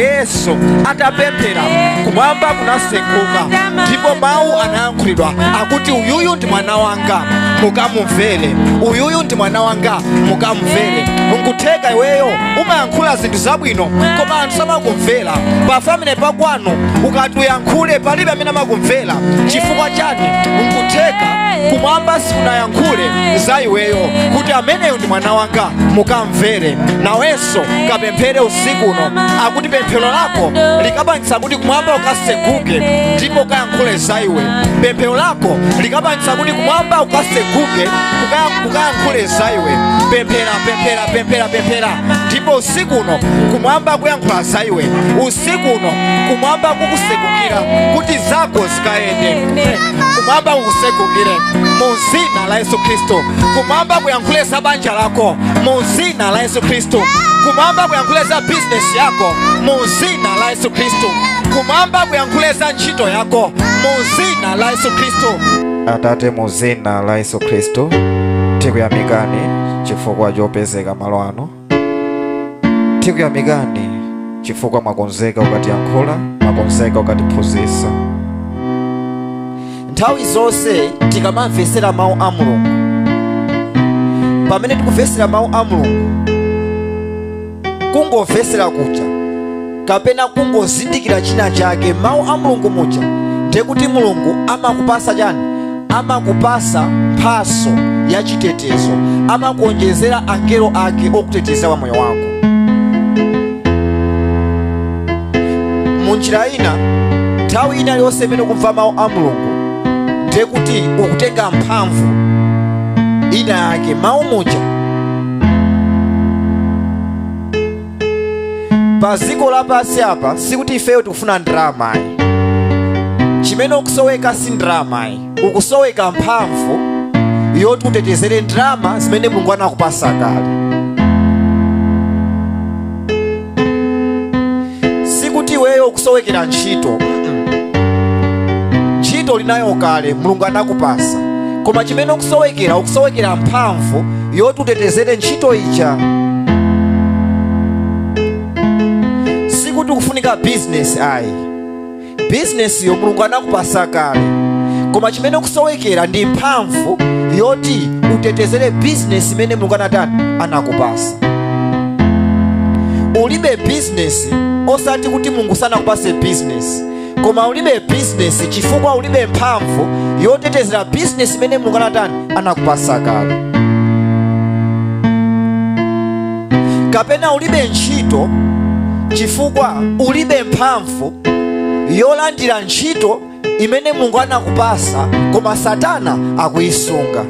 Yesu atapemphera kumwamba kunaseguka ndipo mawu anayankhulidwa akuti uyuyu ndi mwana wanga mukamumvere, uyuyu ndi mwana wanga mukamumvere. Nkutheka iweyo umayankhula zinthu zabwino koma anthu samakumvera. Pa family pakwanu ukati uyankhule palibe amene amakumvera. Chifukwa chani? Nkutheka kumwamba sikunayankhule za iweyo kuti ameneyo ndi mwana wanga mukamvere. Nawenso kapemphere usiku uno akuti pemphero lako likapangitsa kuti kumwamba ukaseguke ndipo ukayankhule za iwe. Pemphero lako likapangitsa kuti kumwamba ukaseguke ukayankhule za iwe. Pemphera ndipo usiku uno kumwamba kuyankhula za iwe. Usiku uno kumwamba kukusegukira kuti zako zikayende. Kumwamba kukusegukire mu dzina la Yesu Kristo. Kumwamba kuyankhule za banja lako mu dzina la Yesu Kristo. Kumwamba kuyankhule za business yako mu dzina la Yesu Kristo. Kumwamba kuyankhule za ntchito yako mu dzina la Yesu Kristo. Atate, mu dzina la Yesu Kristo tikuyamikani chifukwa chopezeka malo ano. Tikuyamikani chifukwa mwakonzeka ukatiyankhula, mwakonzeka ukatiphunzitsa. Nthawi zonse tikamamvetsera mawu a Mulungu, pamene tikumvetsera mawu a Mulungu, kungomvetsera kuja kapena kungozindikira china chake mawu a Mulungu muja, ndiye kuti Mulungu amakupasa chani? Amakupasa mphaso ya chitetezo, amakuonjezera angelo ake okuteteza wa moyo wako. Munjira ina, nthawi ina yonse imene ukumva mawu a Mulungu, ndiye kuti ukutenga mphamvu ina yake. Mawu muja pa dziko lapansi apa sikuti ifeyo tikufuna ndalama. Chimene ukusoweka si ndalama, ukusoweka mphamvu yoti utetezere ndalama zimene Mulungu anakupasa kale. Sikuti iweyo ukusowekera ntchito, ntchito linayo kale Mulungu anakupasa, koma chimene ukusowekera mphamvu yoti utetezere ntchito ija. Sikuti ukufunika business ayi, business yo Mulungu anakupasa kale, koma chimene ukusowekera ndi mphamvu yoti utetezere business imene Mulungu anakupasa. Ulibe business osati kuti Mulungu sanakupase business, koma ulibe business chifukwa ulibe mphamvu yotetezera business imene Mulungu anakupasa kale. Kapena ulibe ntchito chifukwa ulibe mphamvu yolandira ntchito imene Mulungu anakupasa koma Satana akuyisunga.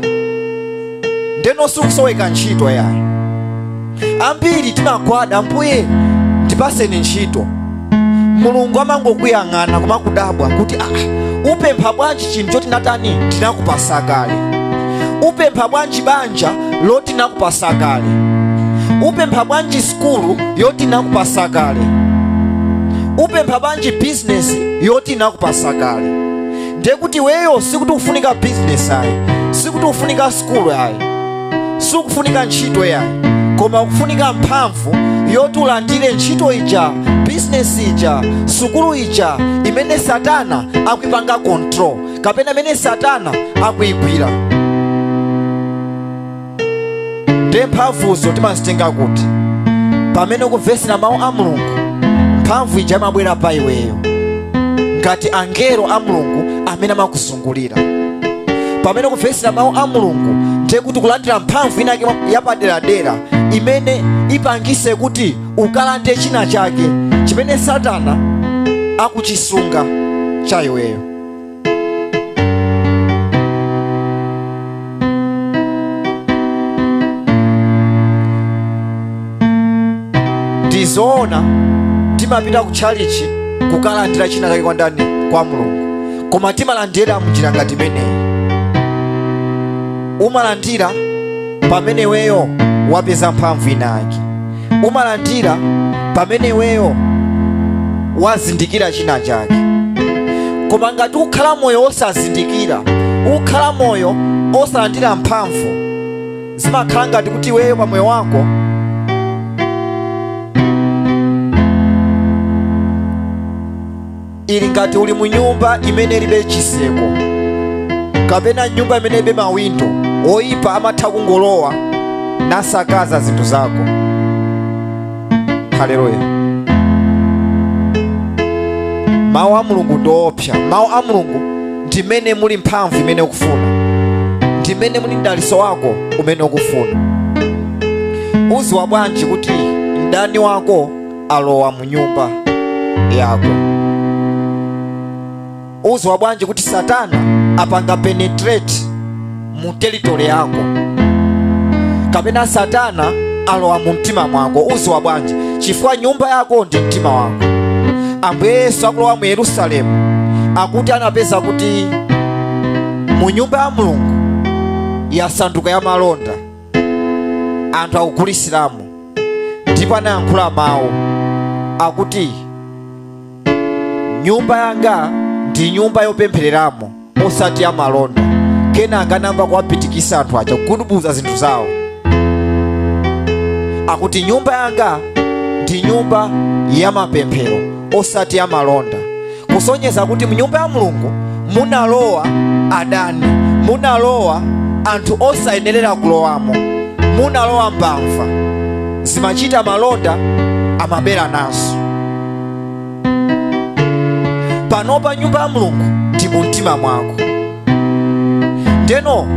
Ndeno sikusoweka ntchito yayi. Ambiri timagwada, Ambuye ndipaseni ntchito. Mulungu amangokuyang'ana koma kudabwa kuti upempha bwanji chinthu choti ndinakupasa kale. Upempha bwanji banja loti ndinakupasa kale. Upempha bwanji skulu yoti ndinakupasa kale. Upempha bwanji business yoti ndinakupasa kale. Ndiye kuti weyo sikuti ufunika business ayi, sikuti ufunika skulu ayi, sikufunika ntchito yayi, koma ukufunika mphamvu yoti ulandire ntchito ija, business ija, sukulu ija imene Satana akuyipanga control, kapena imene Satana akuyigwira. Ndiye mphamvuzo timazitenga kuti pamene ukumvetsera mawu a Mulungu, mphamvu ija imabwera pa iweyo ngati angelo a Mulungu amene amakuzungulira. Pamene ukumvetsera mawu a Mulungu, ndiye kuti kulandira mphamvu ina yapaderadera imene ipangise kuti ukalande china chake chimene Satana akuchisunga cha iweyo. Ndizoona timapita ku chalichi kukalandira china chake kwa ndani? Kwa Mulungu. Koma timalandira munjira ngati imeneyi. Umalandira pamene weyo wapeza mphamvu inaki. Umalandira pamene weyo wazindikira china chake. Koma ngati ukhala moyo osazindikira, ukhala moyo osalandira mphamvu, zimakhala ngati kuti weyo pa moyo wako ili ngati uli mu nyumba imene ilibe chiseko kapena nyumba imene ilibe mawindo, oyipa amatha kungolowa nasakaza zinthu zako. Haleluya. Mawu a Mulungu ndiopsa. Mawu a Mulungu ndimene muli mphamvu imene ukufuna, ndimene muli mdaliso wako umene ukufuna. Uziwa bwanji kuti mdani wako alowa mu nyumba yako? Uziwa bwanji kuti Satana apanga penetrate mu territory yako, kapena Satana alowa mu mtima mwako? Uziwa bwanji? Chifukwa nyumba yako ndi mtima wako. Ambuye Yesu akulowa mu Yerusalemu akuti anapeza kuti mu nyumba ya Mulungu yasanduka ya malonda, anthu akugulisiramo. Ndipo anayankhula mawu akuti nyumba yanga ndi nyumba yopemphereramo osati ya malonda. Kenaka anamba kuwapitikisa anthu aja kugubuza zinthu zawo, akuti nyumba yanga ndi nyumba ya mapemphero osati ya malonda. Kusonyeza kuti mu nyumba ya Mulungu munalowa adani, munalowa anthu osayenerera kulowamo, munalowa mbamva zimachita malonda amabera naso. Panopa nyumba ya Mulungu ndi mu mtima mwako. Ndeno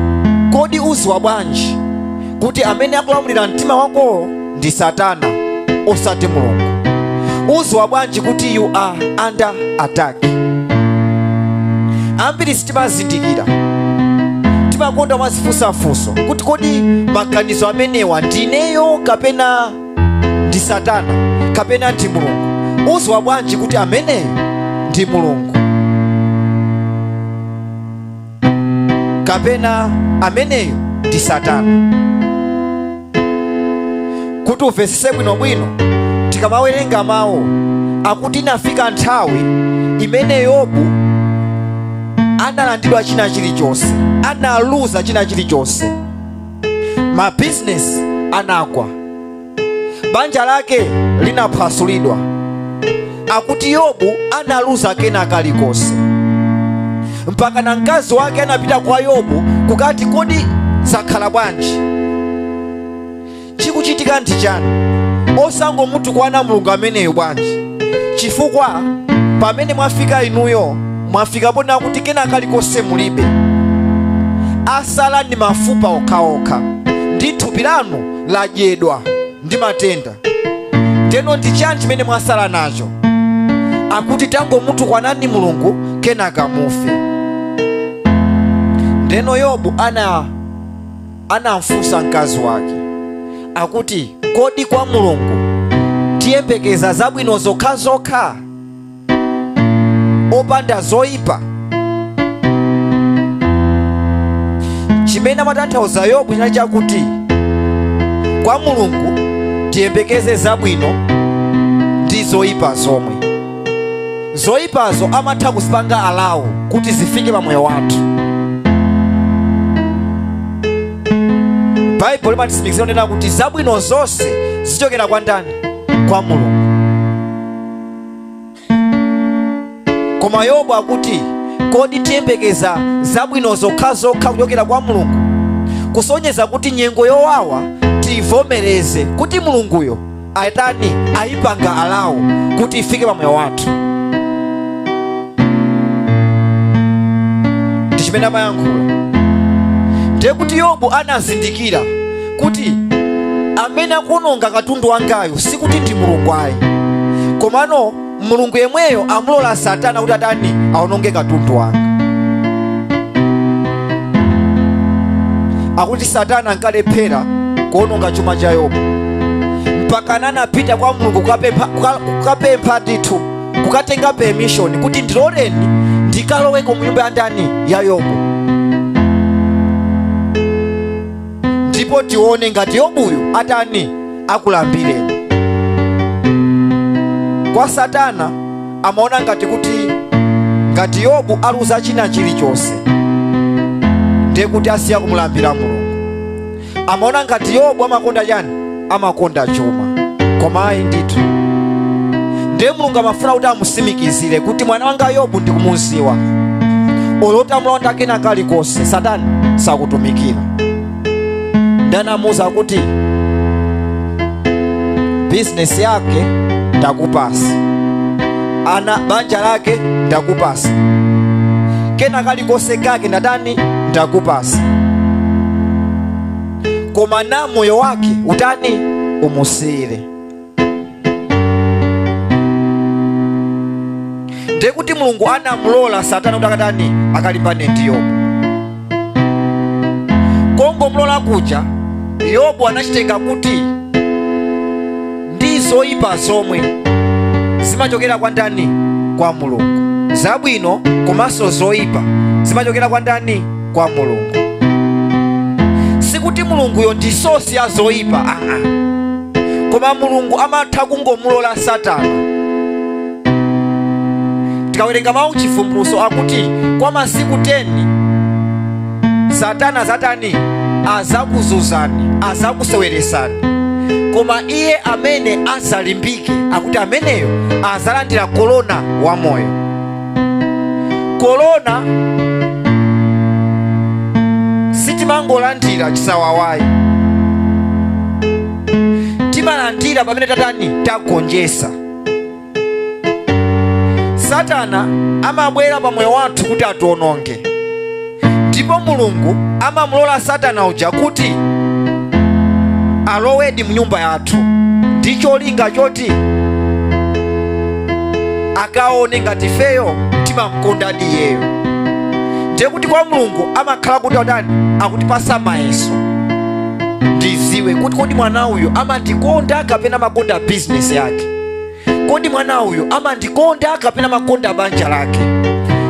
kodi uziwa bwanji kuti amene akulamulira mtima wako ndi Satana osati Mulungu? Uziwa bwanji kuti you are under attack? Ambiri sitimazindikira, timakonda mazifunsafunso kuti kodi maganizo amenewa ndineyo kapena ndi Satana kapena ndi Mulungu? Uziwa bwanji kuti ameneyo ndi Mulungu kapena ameneyo ndi Satana? Kuti uvesese bwinobwino, tikamawerenga mawu akuti inafika nthawi imene Yobu analandidwa china chilichonse, analuza china chilichonse. Ma business anagwa, banja lake linaphwasulidwa. Akuti Yobu analuza kena kalikonse, mpaka na mkazi wake anapita kwa Yobu kukati kodi zakhala bwanji, chikuchitika ndi chani? Osango mutu kwana Mulungu ameneyo bwanji? Chifukwa pamene mwafika inuyo mwafika bona kuti kena kalikonse mulibe, asala ndi mafupa okhaokha ndi thupi lanu ladyedwa ndi matenda. Teno ndi chani chimene mwasala nacho? Akuti tango mutu kwanani Mulungu kenaka mufe. Ndeno Yobu anamfunsa mkazi wake akuti kodi kwa Mulungu tiyembekeza zabwino zokhazokha opanda zoyipa? Chimene amatanthauza Yobu chinali chakuti kwa Mulungu tiyembekeze zabwino ndi zoyipa zomwe. Zoyipazo amatha kuzipanga alawo kuti zifike pa moyo wathu. Bible imatitsimikizira nena kuti zabwino zonse zichokera kwa ndani? Kwa Mulungu. Koma Yobu akuti kodi tiyembekeza zabwino zokhazokha kuchokera kwa Mulungu? Kusonyeza kuti nyengo yowawa tivomereze kuti Mulunguyo aitani ayipanga alawo kuti ifike pa moyo wathu. Ndichimene amayankhula ndiye kuti Yobu anazindikira kuti amene akuononga katundu wangayo sikuti ndi Mulungu ayi, komano Mulungu yemweyo amulola Satana kuti atani aononge katundu wanga. Akuti Satana ankalephera kuononga chuma cha Yobu, mpaka anapita kwa Mulungu kukapempha ndithu, kukatenga permission kuti ndiloleni ndikaloweko mu nyumba ya ndani ya Yobu. Ndipo tione ngati Yobuyu atani akulambireni. Kwa Satana amaona ngati kuti ngati Yobu aluza china chilichonse ndiye kuti asiya kumulambira Mulungu. Amaona ngati Yobu amakonda chani? Amakonda chuma. Koma ayi ndithu, ndiye Mulungu amafuna kuti amusimikizire kuti mwana wanga Yobu ndikumuziwa. Olota mulonda kena kalikonse Satana sakutumikira. Ndanamuza kuti business yake ndakupasa, ana banja lake ndakupasa, kena kalikonse kake ndadani ndakupasa, koma na moyo wake utani umusire. Ndiye kuti Mulungu anamulola Satana kuti akatani akalimbane ndi Yobu. Kongo mulola kuja Yobu anachitenga kuti ndizoyipa zomwe zimachokera kwa ndani? Kwa Mulungu. Zabwino komanso zoyipa zimachokera kwa ndani? Kwa Mulungu. Sikuti Mulunguyo ndi sosi ya zoyipa, koma Mulungu amatha kungomulola Satana. Tikawerenga mawu chivumbulutso akuti kwa masiku 10 Satana zatani azakuzuzani, azakuseweresani, koma iye amene azalimbike akuti ameneyo azalandira korona wa moyo. Korona sitimangolandira chisawawayi, timalandira pamene tatani tagonjesa. Satana amabwera pa moyo wathu kuti atiwononge, ndipo Mulungu amamulola Satana uja kuti alowedi mnyumba yathu ndi cholinga choti akaone ngati feyo timamkondadi yeyo. Ndiye kuti kwa Mulungu amakhala kuti adani akutipasa mayeso ndiziwe kuti kodi mwana uyu amandikonda kapena makonda business yake, kodi mwana uyu amandikonda kapena makonda banja lake,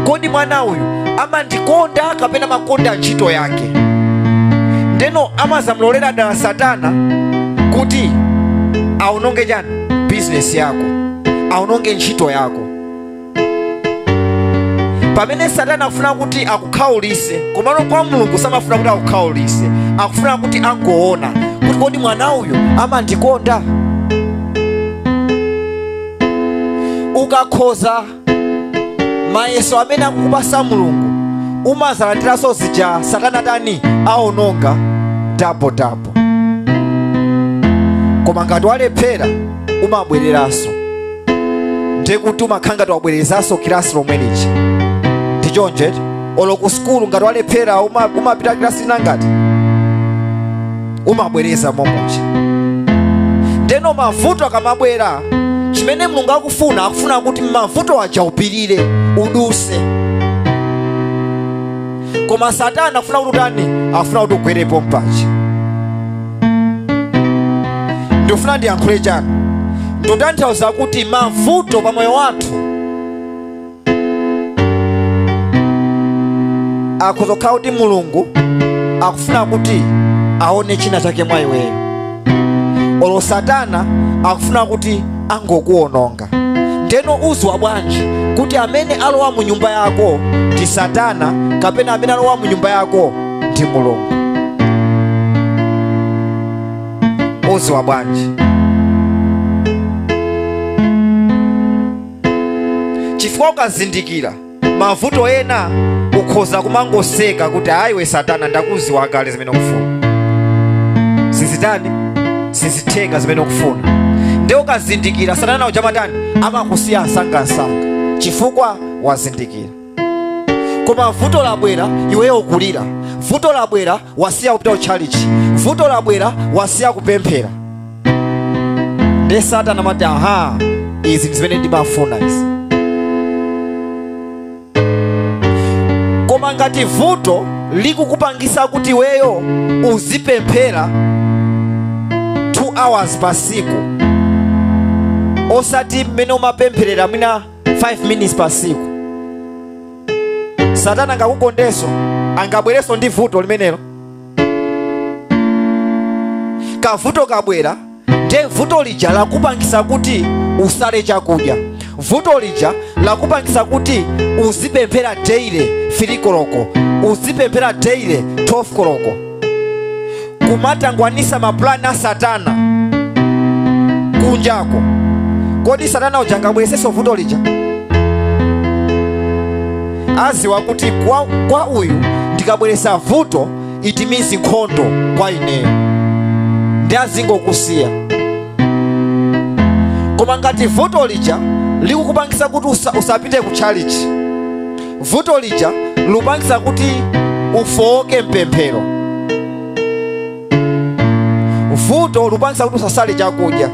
kodi mwana uyu amandikonda kapena makonda ntchito yake. Ndeno amazamulolera dala Satana kuti aunonge jani business yako, aunonge ntchito yako. Pamene Satana akufuna kuti akukhaulise, komano kwa Mulungu samafuna kuti akukhaulise, akufuna kuti angoona kuti kodi mwana uyu amandikonda. Ukakhoza mayeso amene akukupasa Mulungu, umazalandiranso zija Satana tani aononga double. Koma ngati walephera umabwereranso, ndiye kuti umakhala ngati wabwerezanso kilasi lomwelichi. Ndichonje olo ku skulu ngati walephera umapita kilasi nangati umabwereza momochi. Ndeno mavuto akamabwera, chimene Mulungu akufuna kuti mavuto aja upirire uduse. Koma Satana akufuna kuti utani, akufuna kuti ugwerepo mpachi. Ndifuna ndiyankhule chanu, ndotanthauza kuti mavuto pa moyo wathu akuzokhala kuti Mulungu akufuna kuti aone china chake mwa iweyo, olo Satana akufuna kuti angokuononga. Ndeno uzwa bwanji kuti amene alowa mu nyumba yako ndi Satana kapena amene alowa mu nyumba yako ndi Mulungu? Uzwa bwanji? Chifukwa ukazindikira mavuto ena ukhoza kumangoseka kuti ayiwe Satana ndakuziwa kale zimene ukufuna, sizitani sizithenga zimene ukufuna. Ndiye ukazindikira Satana uja matani amakusiya asanga chifukwa wazindikira. Koma vuto labwera iweyo ukulira, vuto labwera wasiya kupita uchalichi, vuto labwera wasiya kupemphera. Ndiye Satana amati aha, izi zimene ndimafuna izi. Koma ngati vuto likukupangisa kuti iweyo uzipemphera 2 hours pasiku, osati mmene umapempherera mwina 5 minutes pasiku, Satana angakukondenso, angabwereso ndi vuto limenelo. Kavuto kabwera, ndiye vuto lija lakupangisa kuti usale chakudya, vuto lija lakupangisa kuti uzipemphera daily 3 koloko, uzipemphera daily 12 koloko, kumatangwanisa maplani a Satana kunjako, kodi satana uja angabweresenso vuto lija? Aziwa kuti kwa uyu ndikabweresa vuto it means nkhondo kwa ineyo, ndi azingokusiya. Koma ngati vuto lija likukupangisa kuti usapite ku church, vuto lija lupangisa kuti ufoke mpemphero, vuto lupangisa kuti usasale chakudya,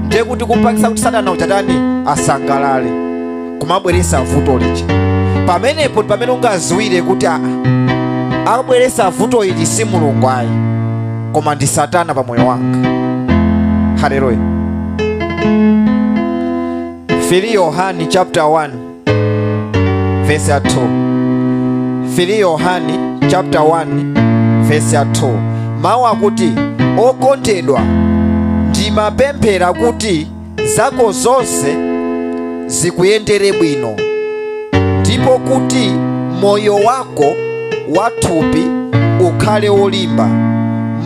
ndiye kuti kupangisa kuti satana uchatani asangalale kumabweresa vuto lija. Pamenepo pamene ungaziwire kuti akubweresa vuto ili si Mulungu ayi, koma ndi satana pa moyo wanga. Haleluya. 1 Yohani chapter 1 verse 2. 1 Yohani chapter 1 verse 2. Mawu akuti, okondedwa, ndimapemphera kuti zako zonse zikuyendere bwino, ndipo kuti moyo wako wathupi ukhale wolimba,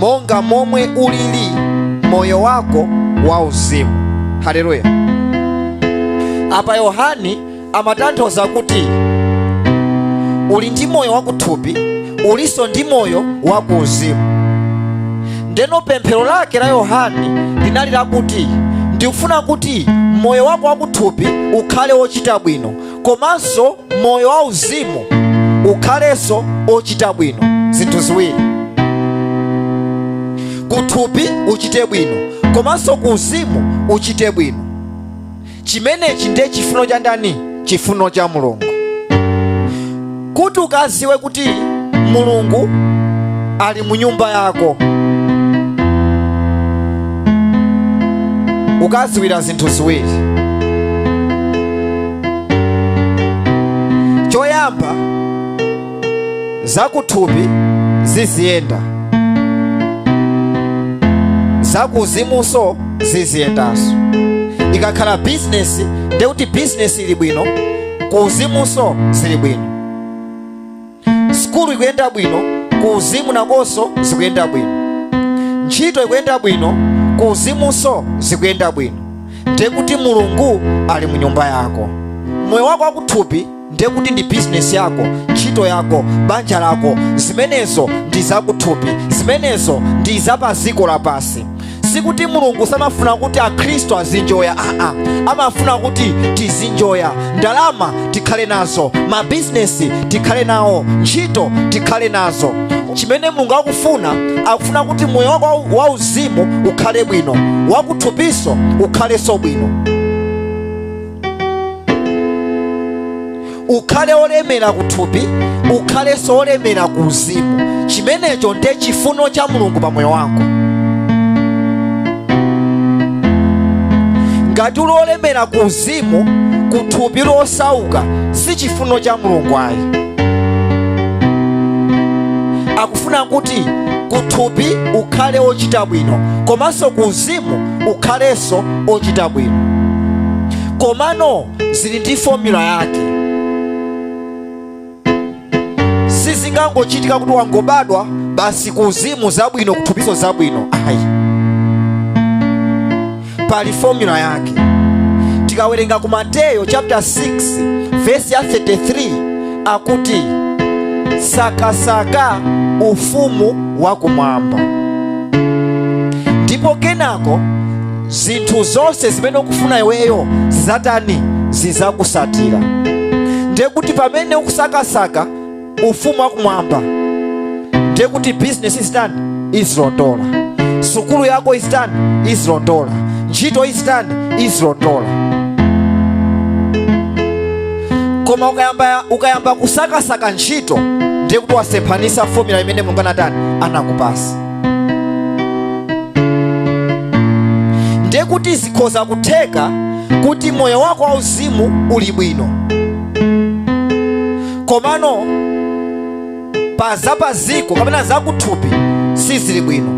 monga momwe ulili moyo wako wauzimu. Haleluya. Apa Yohani amatanthauza kuti uli ndi moyo wakuthupi, uliso ndi moyo wakuuzimu. Ndeno pemphero lake la Yohani linali lakuti ndikufuna kuti moyo wako wakuthupi ukhale ochita bwino, komanso moyo wauzimu ukhalenso ochita bwino. Zinthu ziwiri, kuthupi uchite bwino, komanso kuuzimu uchite bwino. Chimenechi ndiye chifuno cha ndani? Chifuno cha Mulungu. Kuti ukaziwe kuti Mulungu ali mu nyumba yako, ukaziwira zinthu ziwiri. Choyamba, zakuthupi ziziyenda, zakuuzimunso ziziyendanso. Ikakhala business, ndiye kuti business ili bwino, kuuzimunso zili bwino. Skulu ikuyenda bwino, kuuzimu nakonso zikuyenda bwino. Ntchito ikuyenda bwino, kuuzimunso zikuyenda bwino. Ndiye kuti Mulungu ali mu nyumba yako. Moyo wako wakuthupi ndiye kuti ndi business yako, ntchito yako, banja lako, zimenezo ndi zakuthupi, zimenezo ndi zapaziko lapasi. Sikuti Mulungu samafuna kuti akhristu azinjoya, amafuna kuti tizinjoya. Ndalama tikhale nazo, mabizinesi tikhale nawo, ntchito tikhale nazo. Chimene Mulungu akufuna kuti moyo wako wauzimu ukhale bwino, wakuthupiso ukhalenso bwino, ukhale olemera kuthupi, ukhalenso olemera kuuzimu. Chimenecho ndiye chifuno cha Mulungu pa moyo wako. Ngati uli olemera kuuzimu, kuthupi losauka, si chifuno cha Mulungu ayi. Akufuna kuti kuthupi ukhale ochita bwino, komanso kuuzimu ukhalenso ochita bwino. Komano zili ndi formula yake. Sizingangochitika kuti wangobadwa basi kuuzimu zabwino, kuthupiso zabwino, ayi. Pali formula yake. Tikawerenga ku Mateyo chapter 6 verse ya 33 akuti, sakasaka ufumu wakumwamba, ndipo kenako zinthu zonse zimene ukufuna iweyo zizatani? Zizakusatira. Ndiye kuti pamene ukusakasaka ufumu wakumwamba, ndiye kuti business isitani? Izilondola. Sukulu yako isitani? Izilondola. Ntchito isitani? Izilondola. Koma ukayamba kusakasaka ntchito, ndiye kuti wasemphanisa formula imene Mulungu anakupasa. Ndiye kuti zikhoza kutheka kuti moyo wako wauzimu uli bwino, komano pazapaziko kapena zakuthupi sizili bwino.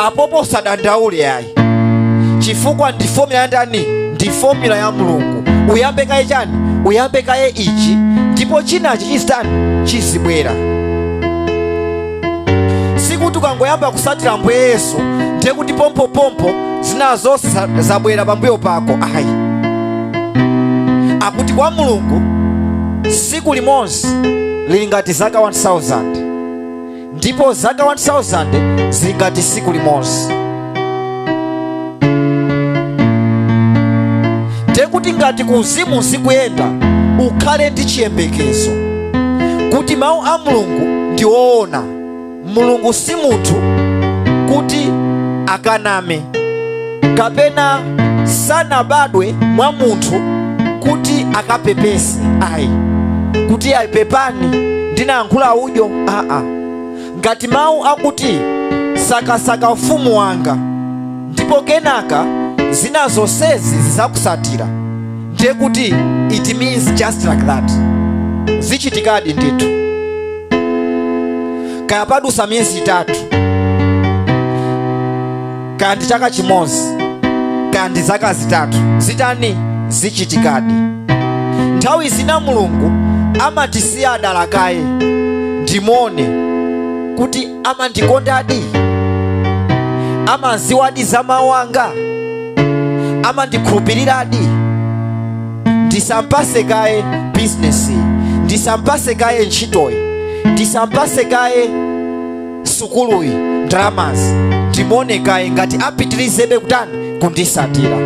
Apopo usadandaule ayi, chifukwa ndi formula ya ndani? Ndi formula ya Mulungu. Uyambe kaye chani? Uyambe kaye ichi, ndipo chinachi chisitani? Chizibwera. Sikuti ukangoyamba kusatira Ambuye Yesu ndiye kuti pompo zinazo zabwera pambuyo pako. Ayi, akuti kwa Mulungu siku limodzi lili ngati zaka 1000, ndipo zaka 1000 zili ngati siku limodzi. Ndiye kuti ngati kuzimu zikuyenda, ukhale ndi chiyembekezo kuti mawu a Mulungu ndi woona. Mulungu si munthu kuti akaname, kapena sanabadwe mwa munthu kuti akapepese. Ayi, kuti ayipepani ndinayankhula udyo. Ngati mawu akuti sakasaka ufumu wanga ndipo kenaka zina zonsezi zizakusatira, ndiye kuti it means just like that. Zichitikadi ndithu. Kaya padusa miyezi 3, kaya ndi chaka chimodzi, kaya ndi zaka 3, zitani zichitikadi. Nthawi zina Mulungu amatisiya adala kaye ndimone kuti amandikondadi, amaziwadi za mawu anga, amandikhulupiriradi. Ndisampase kaye bizinesi, ndisampase kaye ntchitoyi, ndisampase kaye sukuluyi, ndalamazi, ndimone kaye ngati apitirizebe kutani kundisatira.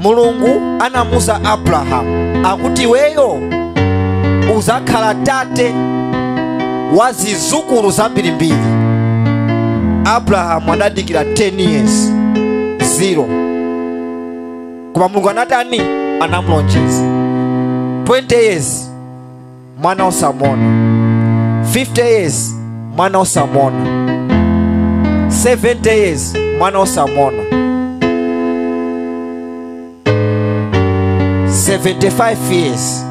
Mulungu anamuza Abrahamu akuti weyo uzakhala tate wa zizukulu zambirimbiri. Abrahamu anadikira 10 years 0, koma Mulungu anatani anamulonjeza. 20 years mwana osamona, 50 years mwana osamona, 70 years mwana osamona, 75 years.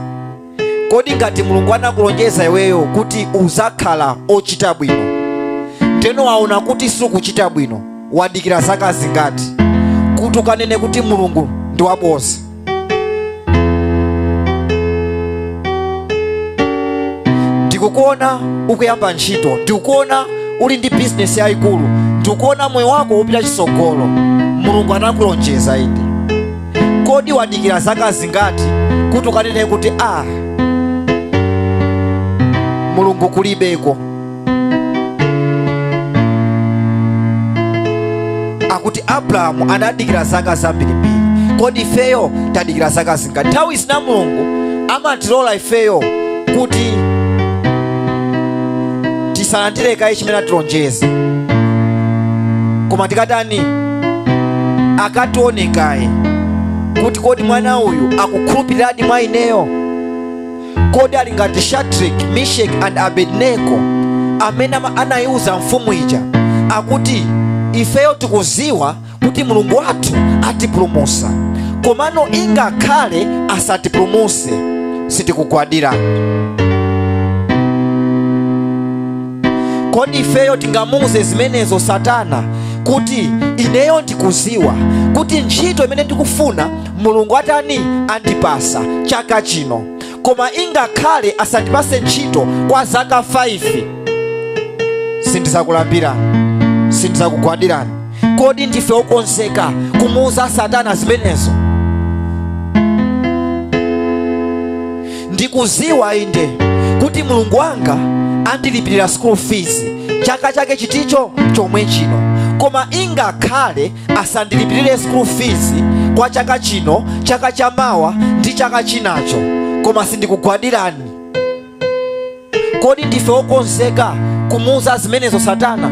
Kodi ngati Mulungu anakulonjeza iweyo kuti uzakhala ochita bwino, teno waona kuti sukuchita bwino, wadikira zaka zingati kuti ukanene kuti Mulungu ndi wabosa? Ndikukuona ukuyamba ntchito, ndikukuona uli ndi business yayikulu, ndikukuona moyo wako upita chisogolo. Mulungu anakulonjeza indi. Kodi wadikira zaka zingati kuti ukanene kuti Mulungu kulibeko? Akuti Abrahamu anadikira zaka zambirimbiri. Kodi ifeyo tadikira zaka zingati? Nthawi zina Mulungu amatilola ifeyo kuti tisalandire kaye chimene atilonjeza, koma tikatani akatione kaye kuti kodi mwana uyu akukhulupiriradi mwa ineyo. Kodi ali ngati Shadrach, Meshach and Abednego amene anayiuza mfumu ija akuti ifeyo tikuziwa kuti Mulungu wathu atipulumutsa, komano ingakhale asatipulumutse sitikugwadira. Kodi ifeyo tingamuze zimenezo Satana kuti ineyo ndikuziwa kuti ntchito imene ndikufuna Mulungu atani andipasa chaka chino, koma ingakhale asandipase ntchito kwa zaka 5, sindizakulambirani, sindizakugwadirani. Kodi ndife okonzeka kumuuza Satana zimenezo? Ndikuziwa inde kuti Mulungu wanga andilipirira school fees chaka chake chiticho chomwe chino, koma ingakhale asandilipirire school fees kwa chaka chino, chaka chamawa ndi chaka chinacho, koma sindikugwadirani. Kodi ndife okonzeka kumuuza zimenezo Satana?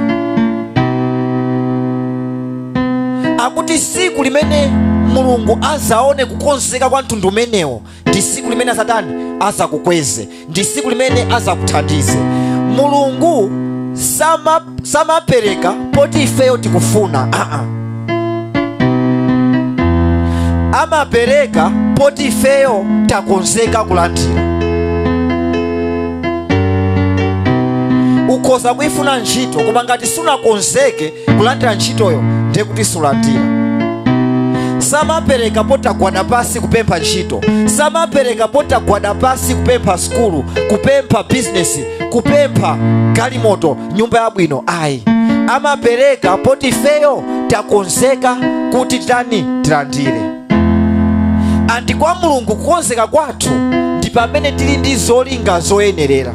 Akuti siku limene Mulungu azaone kukonzeka kwa mtundu umenewo ndi siku limene Satana azakukweze, ndi siku limene azakuthandize. Mulungu samapereka poti ifeyo tikufuna. Amapereka poti ifeyo takonzeka kulandira. Ukhoza kuifuna ntchito, koma ngati sunakonzeke kulandira ntchitoyo ndiye kuti sulandira. samapereka potagwada pasi kupempha ntchito, samapereka potagwada pasi kupempha skulu, kupempha bizinesi, kupempha galimoto, nyumba yabwino. Ayi, amapereka poti ifeyo takonzeka kuti tilandire. Andi kwa Mulungu kukonzeka kwathu ndi pamene tili ndi zolinga zoyenerera.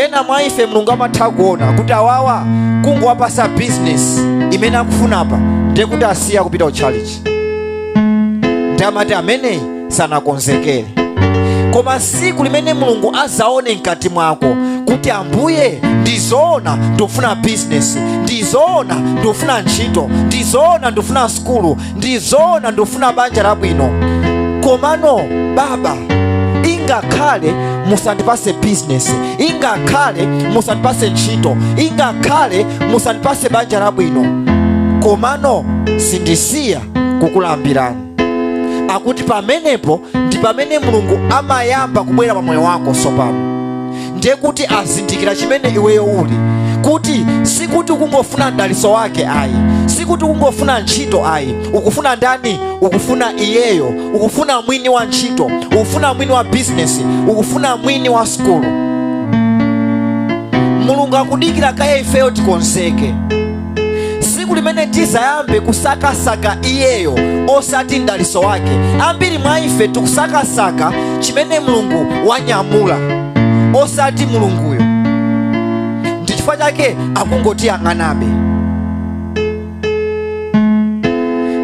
Ena mwa ife Mulungu amatha kuona kuti awawa kungowapasa business imene akufunapa ndiye kuti asiya kupita ku church, ndi amati ameneyi sanakonzekere. Koma siku limene Mulungu azaone mkati mwako kuti Ambuye ndizoona ndofuna business, ndizoona ndofuna ntchito, ndizoona ndofuna skulu, ndizoona ndofuna banja labwino, komano Baba ingakhale musandipase business, ingakhale musandipase ntchito, ingakhale musandipase banja labwino, komano sindisiya kukulambirani. Akuti pamenepo ndi pamene Mulungu amayamba kubwera pa moyo wako sopano. Ndiye kuti azindikira chimene iweyo uli, kuti sikuti ukungofuna mdaliso wake ayi, sikuti ukungofuna ntchito ayi. Ukufuna ndani? Ukufuna iyeyo, ukufuna mwini wa ntchito, ukufuna mwini wa business, ukufuna mwini wa skulu. Mulungu akudikira kaya ifeyo tikonzeke. Siku limene tizayambe kusakasaka iyeyo osati mdaliso wake. Ambiri mwa ife tikusakasaka chimene Mulungu wanyamula osati Mulunguyo. Ndi chifukwa chake akungotiyang'anabe.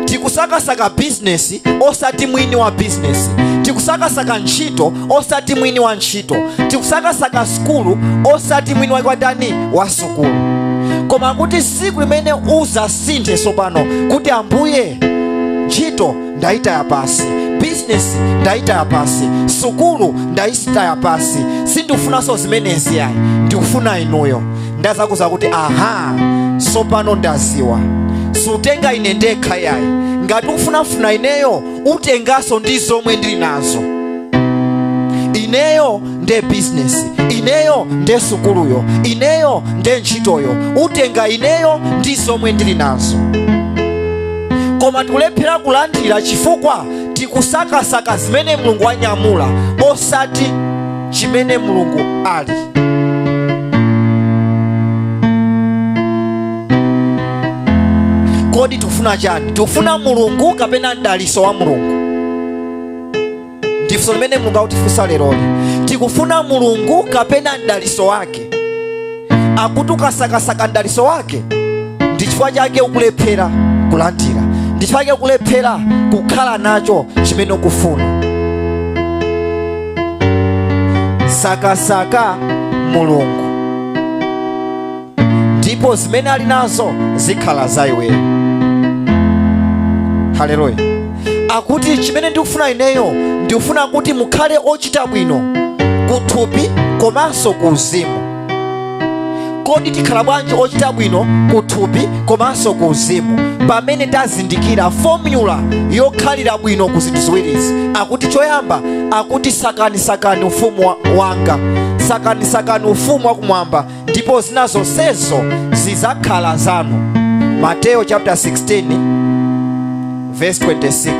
Tikusakasaka business osati mwini wa business, tikusakasaka ntchito osati mwini wa ntchito, tikusakasaka skulu osati mwini wa ndani wa skulu. Koma kuti siku limene uzasinthe sopano kuti Ambuye ntchito ndayitaya pasi, business ndayitaya pasi, sukulu ndayitaya pasi, sindifunaso zimenezi ayi, ndikufuna inuyo, ndazakuza kuti aha sopano ndaziwa, sutenga ine ndekha yayi, ngati ufunafuna ineyo utengaso ndi zomwe ndili nazo. Ineyo nde business, ineyo nde sukuluyo, ineyo nde ntchitoyo, utenga ineyo ndi zomwe ndili nazo. Koma tikulephera kulandira chifukwa tikusakasaka zimene Mulungu wanyamula osati chimene Mulungu ali. Kodi tufuna chani? Tufuna Mulungu kapena mdaliso wa Mulungu? Ndifunso limene Mulungu akutifunsa leroli. Tikufuna Mulungu kapena mdaliso wake? Akuti ukasakasaka mdaliso wake ndi chifukwa chake ukulephera kulandira, ndi chifukwa chake ukulephera kukhala nacho chimene ukufuna. Sakasaka Mulungu ndipo zimene ali nazo zikhala za iwe. Haleluya. Akuti chimene ndikufuna ineyo ndikufuna kuti mukhale ochita bwino kuthupi komanso ku uzimu. Kodi tikhala bwanji ochita bwino kuthupi komanso ku uzimu? Pamene tazindikira formula yokhalira bwino ku zinthu ziwirizi. Akuti choyamba, akuti sakani ufumu wanga, sakani ufumu wakumwamba, ndipo zina zonsezo zizakhala zanu. Mateo chapter 16 verse 26.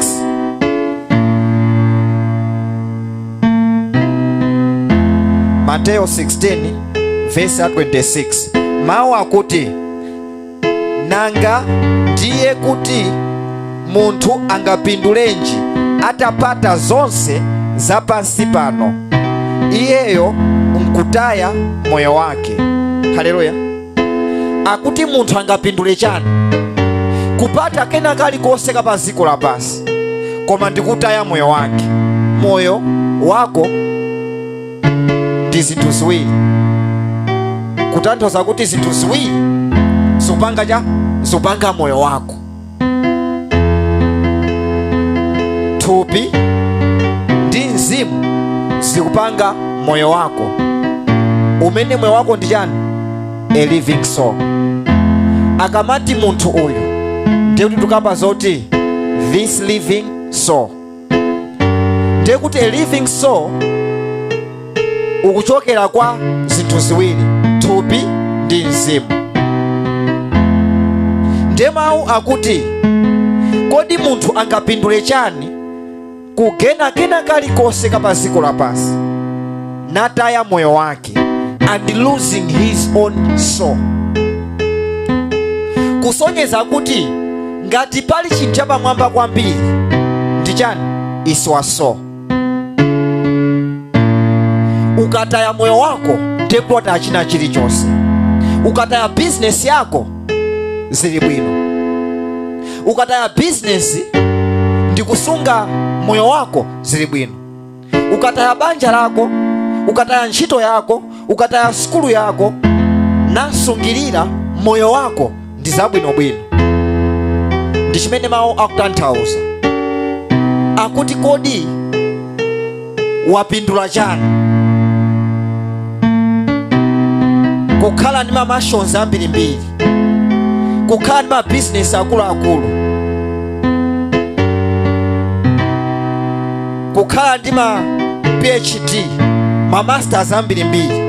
Mateo 16 verse 26. Mawu akuti nanga ndiye kuti munthu angapindulenji atapata zonse zapansi pano, iyeyo nkutaya moyo wake. Haleluya. Akuti munthu angapindule chani? Kupata kena kali konse pa dziko lapansi, koma ndikutaya moyo wake. Moyo wako ndi zinthu ziwiri. Kutanthauza kuti zinthu ziwiri zopanga moyo wako. Thupi ndi mzimu zikupanga moyo wako. Umene moyo wako ndi chani? A living soul. Akamati munthu uyu ndiye kuti tukamba zoti this living soul, ndiye kuti a living soul ukuchokera kwa zinthu ziwiri, thupi ndi mzimu. mawu akuti kodi munthu angapindule chani kugena kalikonse kapaziko lapasi nataya moyo wake, and losing his own soul. Kusonyeza kuti ngati pali chinthu chapamwamba kwambiri ndi chani? Is your soul. Ukataya moyo wako ndipo tachina chilichonse. Ukataya business yako zili bwino. Ukataya business ndi kusunga moyo wako zili bwino. Ukataya banja lako, ukataya ntchito yako, ukataya skulu yako, nasungirira moyo wako ndi zabwinobwino. Ndi chimene mawu akutanthauza. Akuti kodi wapindula chani kukhala ndi mamashons ambirimbiri, kukhala ndi mabizinesi akuluakulu, kukhala ndi ma PhD, mamasters ambirimbiri,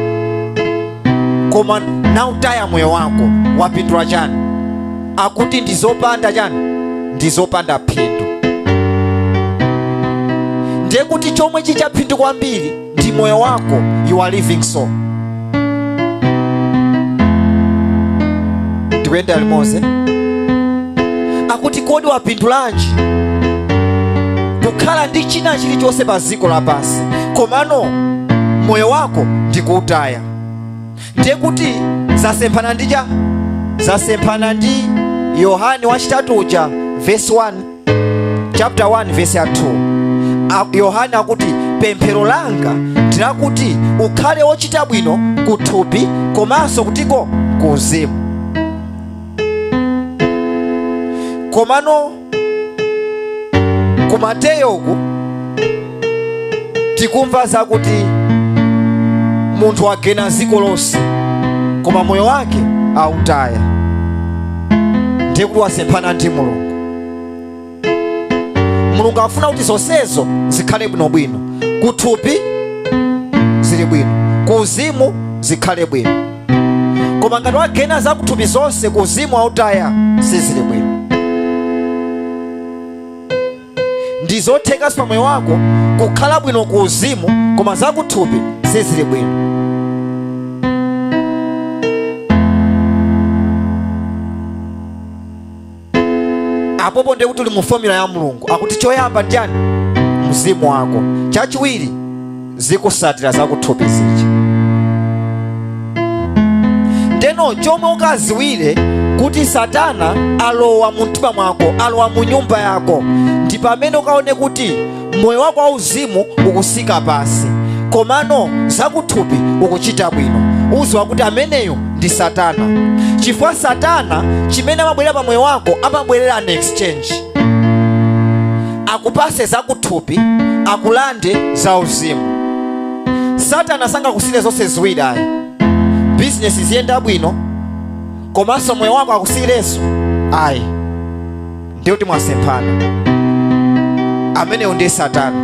koma nautaya moyo wako, wapindula chani? Akuti ndizopanda chani? Ndizopanda phindu. Ndiye kuti chomwe chichaphindu kwambiri ndi moyo wako, you are living soul. Ndikuenda limodzi. Akuti kodi wapindulanji kukhala ndi china chilichonse pa ziko lapasi, komano moyo wako ndikuutaya. Ndiye kuti zasemphana ndi cha? Zasemphana ndi Yohane wachitatu uja verse 1, chapter 1 verse 2. Yohane akuti pemphero langa ndilakuti ukhale wochita bwino kuthupi komanso kutiko kuzimu. Komano ku Mateyo uku tikumva zakuti munthu wagena ziko lonse koma moyo wake autaya. Ndiye kuti wasemphana ndi Mulungu. Mulungu afuna kuti zonsezo zikhale bwinobwino, kuthupi zili bwino, kuzimu zikhale bwino. Koma ngati wagena za kuthupi zonse, kuzimu autaya, sizili bwino. Ndizotheka pa moyo wako kukhala bwino kuzimu, koma za kuthupi sizili bwino. Apopo ndiye kuti uli mu formula ya Mulungu. Akuti choyamba njani? Mzimu wako. Chachiwiri zikusatira za kuthupi zija. Ndeno chomwe ukaziwire kuti Satana alowa mu mtima mwako, alowa mu nyumba yako, ndi pamene ukaone kuti moyo wako wauzimu ukusika pasi, komano zakuthupi ukuchita bwino. Uziwa kuti ameneyo ndi Satana. Chifukwa Satana chimene amabwerera pa moyo wako amabwerera an exchange. Akupase zakuthupi, akulande zauzimu. Satana sangakusire zonse ziwiri ayi. Business ziyenda bwino komanso moyo wako akusireso ayi, ndiye kuti mwasemphana. Ameneyo ndiye Satana.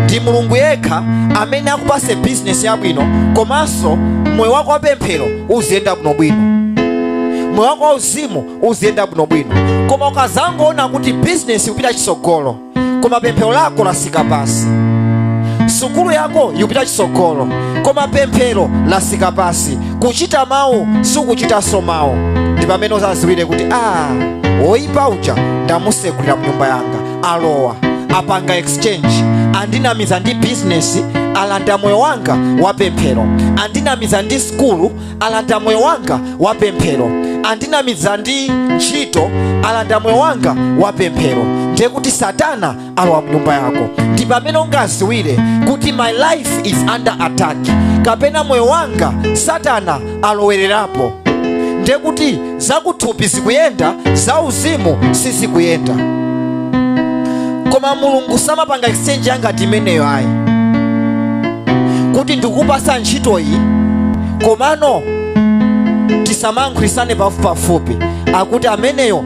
Ndi Mulungu yekha amene akupase business yabwino komanso moyo wako wapemphero uziyenda bwinobwino, moyo wako wauzimu uziyenda bwinobwino. Koma ukazangoona kuti business ikupita chisogolo koma pemphero lako lasika pasi, sukulu yako ikupita chisogolo koma pemphero lasika pasi, kuchita mawu sukuchitanso mawu, ndi pamene uzaziwire kuti oyipa uja ndamusekulira mu nyumba yanga, alowa apanga exchange, andinamiza ndi business, alanda moyo wanga wapemphero. Andinamiza ndi skulu, alanda moyo wanga wapemphero. Andinamiza ndi ntchito, alanda moyo wanga wapemphero. Ndiye kuti Satana alowa mu nyumba yako. Ndi pamene ungaziwire kuti my life is under attack, kapena moyo wanga Satana alowererapo. Ndiye kuti zakuthupi zikuyenda, zauzimu sizikuyenda. Koma Mulungu samapanga exchange yangati imeneyo ayi, kuti ndikupasa ntchito iyi komano tisamankhulisane pafupi. Akuti ameneyo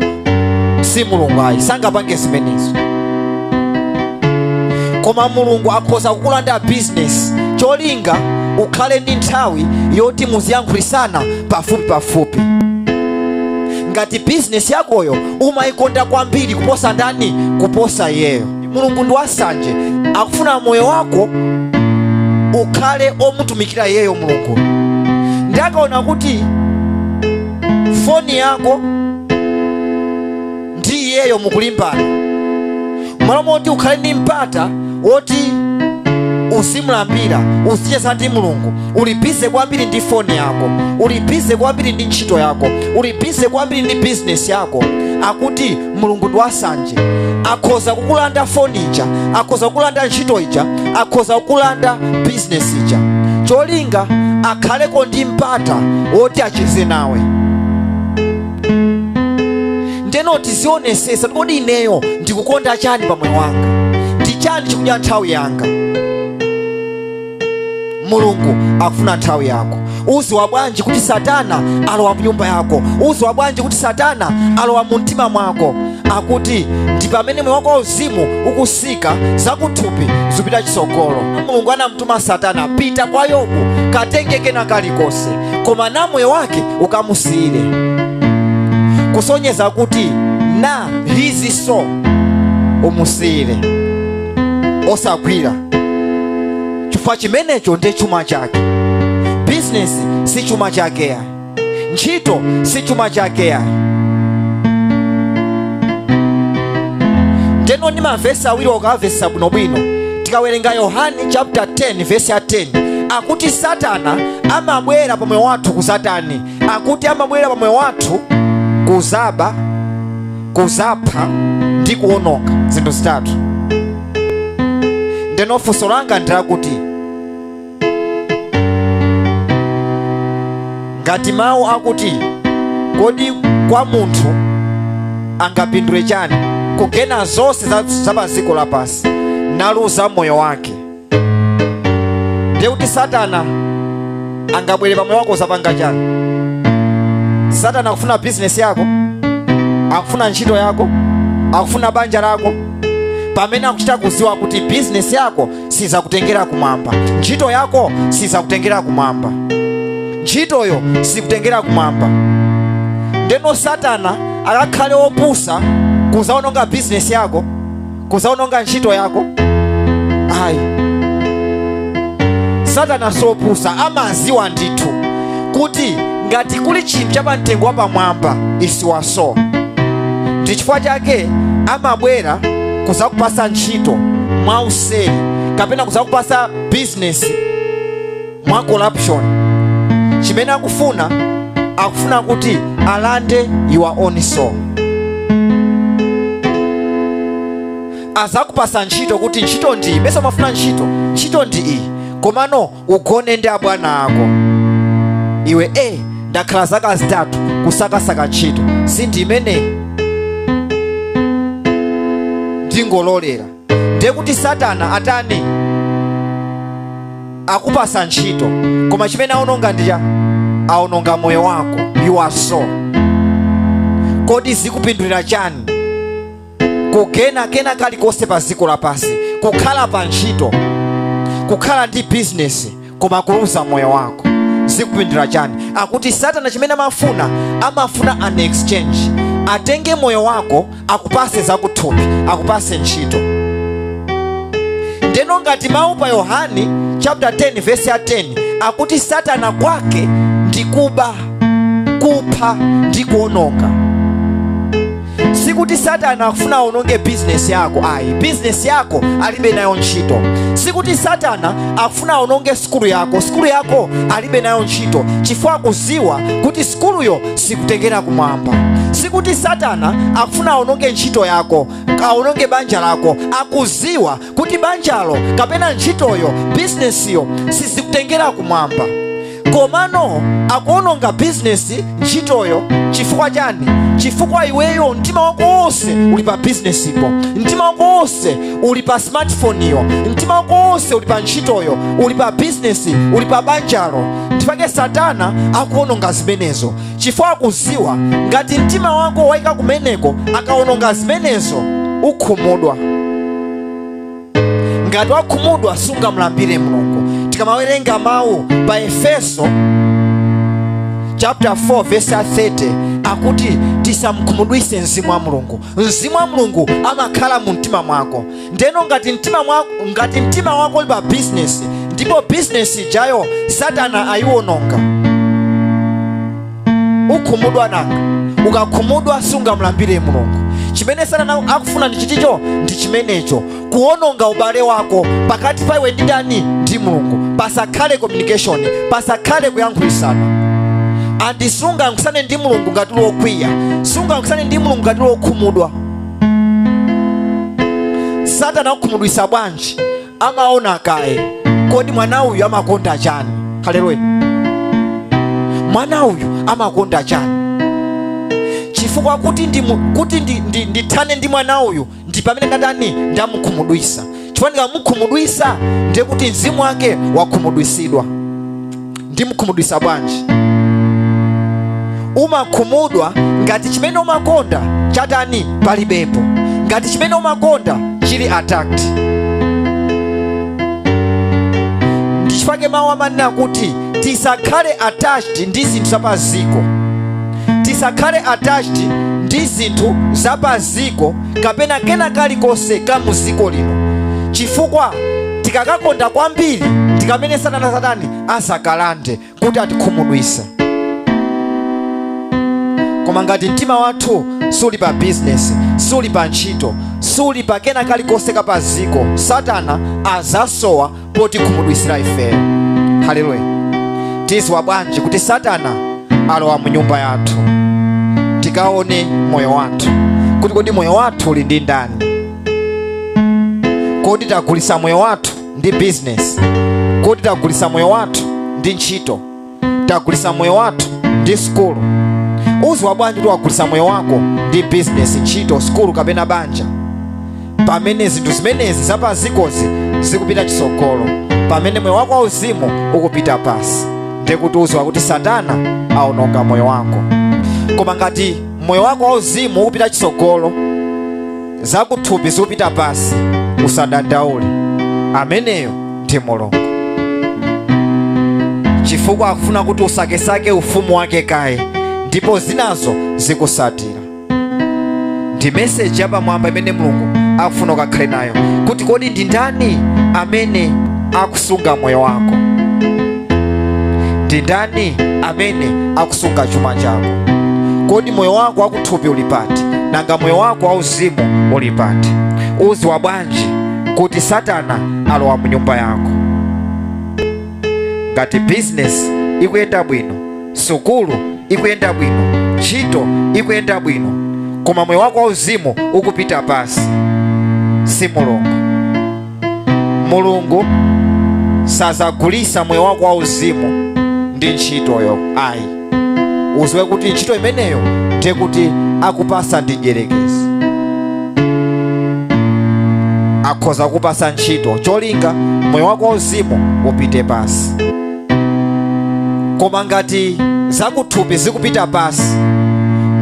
si Mulungu ayi, sangapange zimenezo. Koma Mulungu akhoza kukulanda business, cholinga ukhale ndi nthawi yoti muziyankhulisana pafupi. ngati business yakoyo umaikonda kwambiri kuposa ndani? Kuposa iyeyo. Mulungu ndi wasanje akufuna moyo wako ukhale omutumikira iyeyo Mulungu. Ndakaona kuti foni yako ndi iyeyo mukulimbana, malo moti ukhale ndi mpata woti usimulambira usicheza ndi Mulungu, ulibize kwambiri ndi foni yako, ulibize kwambiri ndi ntchito yako, ulibize kwambiri ndi business yako, akuti Mulungu ndi wasanje akhoza kukulanda foni ija, akhoza kukulanda ntchito ija, akhoza kukulanda business ija, cholinga akhaleko ndi mpata woti acheze nawe. Ndeno tizionesesa kodi ineyo ndikukonda chani pa moyo wanga, ndi chani chikudya nthawi yanga. Mulungu akufuna nthawi yako. Uziwa bwanji kuti Satana alowa mnyumba yako? Uziwa bwanji kuti Satana alowa mu mtima mwako? Akuti ndi pamene moyo wako wauzimu ukusika zakuthupi zipita chitsogolo. Mulungu anamtuma Satana, pita kwa Yobu katenge kena kalikose, koma na moyo wake ukamusiyire, kusonyeza kuti na hizi so umusiyire osagwira. Chifukwa chimenecho ndi chuma chake. Business si chuma chake ya, ntchito si chuma chake ya. Ndeno ni mavesi awiri okavesa bwinobwino. Tikawerenga Yohani chapter 10 verse ya 10, akuti Satana amabwera pa moyo wathu kuzatani, akuti amabwera pa moyo wathu kuzaba, kuzapha ndi kuononga, zinthu zitatu. Ndeno funso langa ndirakuti ngati mawu akuti kodi kwa munthu angapindule chani kugena zonse za padziko lapansi naluza moyo wake, ndiye kuti Satana angabwere pa moyo wako zapanga chani? Satana akufuna business yako, akufuna ntchito yako, akufuna banja lako, pamene akuchita kuziwa kuti business yako sizakutengera kumwamba, ntchito yako sizakutengera kumwamba, ntchitoyo sikutengera kumwamba. Ndeno Satana akakhale opusa kuzaononga business yako, kuzaononga ntchito yako. Ayi, Satana sopusa, amaziwa ndithu kuti ngati kuli chinthu cha pamtengo wa pamwamba isiwaso. Ndi chifukwa chake amabwera kuzakupasa ntchito mwa useri, kapena kuzakupasa business mwa corruption. Chimene akufuna kuti alande your own soul. Azakupasa ntchito kuti ntchito ndi besa, mafuna ntchito ndi iyi, komano ugone ndi abwana ako. Iwe ndakhala zaka zitatu kusakasaka ntchito, sindi imene ndingololera. Ndiye kuti Satana atani akupasa ntchito, koma chimene aononga ndija aononga moyo wako, your soul. Kodi zikupindulira chani kugena kena kalikose pa dziko lapansi, kukhala pa ntchito, kukhala ndi business, koma kuluza moyo wako? Zikupindulira chani? Akuti Satana chimene amafuna an exchange, atenge moyo wako akupase zakuthupi, akupase ntchito. Ndeno ngati mawu pa Yohani chapter 10 verse ya 10, akuti Satana kwake ndikuba, kupha ndi kuononga. Sikuti Satana akufuna aononge business yako, ayi, business yako alibe nayo ntchito. Sikuti Satana akufuna aononge skulu yako alibe nayo ntchito, chifukwa kuziwa kuti skuluyo sikutengera kumwamba. Sikuti Satana akufuna aononge ntchito yako, aononge banja lako, akuziwa kuti banjalo kapena ntchitoyo, business yo sizikutengera kumwamba, komano akuononga business ntchitoyo. Chifukwa chani? Chifukwa iweyo mtima wako wonse uli pa business ipo, mtima wako wonse uli pa smartphone yo, mtima wako wonse uli pa ntchitoyo, uli pa business, uli pa banjalo. Ndipake Satana akuononga zimenezo, chifukwa akuziwa ngati mtima wako waika kumeneko akaononga zimenezo ukhumudwa. Ngati wakhumudwa sungamulambire Mulungu. Tikamawerenga mawu pa Efeso chapter 4 verse 30 akuti tisamkhumudwise mzimu wa Mulungu. Mzimu wa Mulungu amakhala mu mtima mwako. Ndeno ngati mtima wako uli pa business, ndipo business jayo Satana ayiwononga, ukhumudwa nanga. Ukakhumudwa sungamlambire Mulungu. Chimene Satana akufuna ndi chiticho ndi chimenecho, kuwononga ubale wako pakati pa iwe ndi ndani? Ndi Mulungu. Pasakhale communication, pasakhale kuyankhulisana. Andi sungayankhusane ndi Mulungu ngati wokwiya, sungayankhusane ndi Mulungu ngati wokhumudwa. Satana akukhumudwisa bwanji? Amaona kaye kodi mwana uyu amakonda chani. Haleluya. Mwana uyu amakonda chani? Chifukwa kuti ndithane ndi mwana uyu ndi pamene ndadani ndamukhumudwisa. Chifukwa ndikamukhumudwisa ndiye kuti mzimu wake wakhumudwisidwa. Ndimukhumudwisa bwanji? Umakhumudwa ngati chimene umakonda chatani palibepo, ngati chimene umakonda chili attacked. Ndichifake mawu amanena kuti tisakhale attached ndi zinthu zapaziko, tisakhale attached ndi zinthu zapaziko kapena kena kalikonse ka muziko lino. Chifukwa tikakakonda kwambiri tikamene Satani asakalande kuti atikhumudwisa. Koma ngati mtima wathu suli pa business, suli pa ntchito, suli pa kena kalikonse kapaziko, Satana azasowa potikhumudwisira ife. Haleluya. Tizwa bwanji kuti Satana alowa mu nyumba yathu? Tikaone moyo wathu kuti kodi moyo wathu uli ndi ndani. Kodi tagulisa moyo wathu ndi business? Kodi tagulisa moyo wathu ndi ntchito? Tagulisa moyo wathu ndi school? Uzwa bwanji wagulisa moyo wako ndi business, ntchito, school kapena banja, pamene zinthu zimenezi zapazikozi zikupita chisogolo, pamene moyo wako wauzimu ukupita pasi? Ndikuti uzwa kuti Satana aononga moyo wako. Koma ngati moyo wako wauzimu ukupita chisogolo, zakuthupi zikupita pasi, usadandaule, ameneyo ndi Mulungu. Chifukwa akufuna kuti usakesake ufumu wake kaye, ndipo zinazo zikusatira. Ndi message yapamwamba imene Mulungu akufuna ukakhale nayo, kuti kodi ndi ndani amene akusunga moyo wako? Ndi ndani amene akusunga chuma chako? Kodi moyo wako wakuthupi uli pati? Nanga moyo wako wauzimu uli pati? Uzwa bwanji kuti Satana alowa mu nyumba yako? Ngati business ikuyenda bwino, sukulu ikuyenda bwino, ntchito ikuyenda bwino, koma moyo wako wauzimu ukupita pasi, si Mulungu. Mulungu sazagulisa moyo wako wauzimu ndi ntchitoyo ayi. Uzwe kuti ntchito imeneyo ndiye kuti akupasa ndi dyerekezi. Akhoza kupasa ntchito cholinga moyo wako wauzimu upite pasi. Koma ngati zakuthupi zikupita pasi,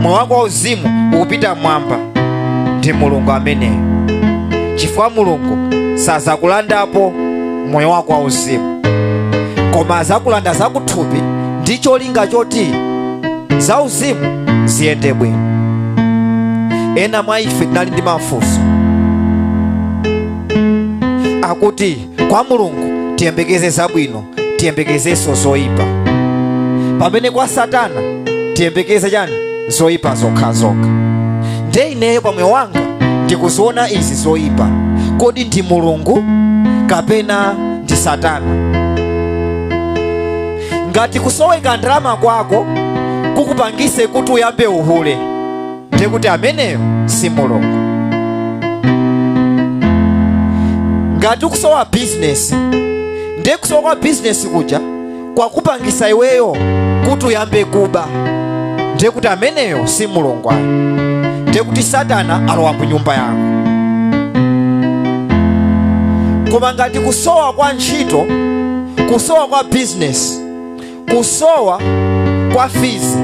moyo wako wauzimu ukupita mwamba, ndi Mulungu ameneyo. Chifukwa Mulungu sazakulandapo moyo wako wauzimu, koma azakulanda zakuthupi ndi cholinga choti zauzimu ziyende bwino. Ena mwa ife tinali ndi mafunso akuti kwa Mulungu tiyembekeze zabwino, tiyembekezenso zoyipa, pamene kwa Satana tiyembekeze chani? Zoyipa zokhazokha. Nde ineyo pa moyo wanga ndikuziona izi zoyipa. Kodi ndi Mulungu kapena ndi Satana? Ngati kusoweka ndalama kwako kukupangise kuti uyambe uhule, ndiye kuti ameneyo si Mulungu. Ngati kusowa business, ndiye kusowa kwa business kuja kwa kupangisa iweyo kuti uyambe kuba, ndiye kuti ameneyo si Mulungu ayi. Ndiye kuti Satana alowa mu nyumba yako. Koma ngati kusowa kwa ntchito, kusowa kwa business, kusowa kwa fees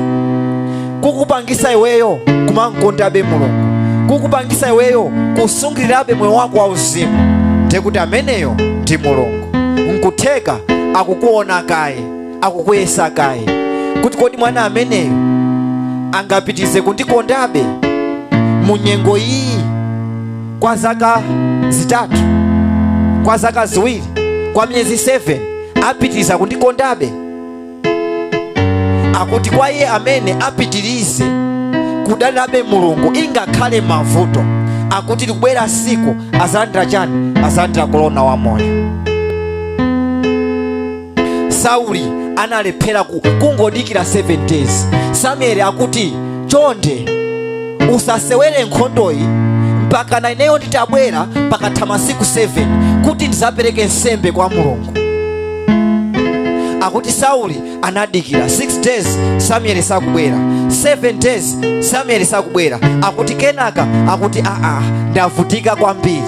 kukupangisa iweyo kumankondabe Mulungu, kukupangisa iweyo kusungirirabe moyo wako wauzimu, ndiye kuti ameneyo ndi Mulungu. Nkutheka akukuona kaye, akukuyesa kaye, kuti kodi mwana ameneyo angapitize kundikondabe mu nyengo iyi kwa zaka zitatu, kwa zaka ziwiri, kwa myezi 7 apitiriza kundikondabe? Akuti kwa iye amene apitirize kudalirabe Mulungu ingakhale mavuto, akuti likubwera siku azalandira chani? Azalandira korona wa moyo. Sauli analephera kungodikira 7 days. Samueli akuti chonde usasewere nkhondoyi mpaka na ineyo nditabwera pakatha masiku 7 kuti ndizapereke nsembe kwa Mulungu. Akuti Sauli anadikira 6 days Samueli sakubwera, 7 days Samueli sakubwera. Akuti kenaka akuti ndavutika kwambiri,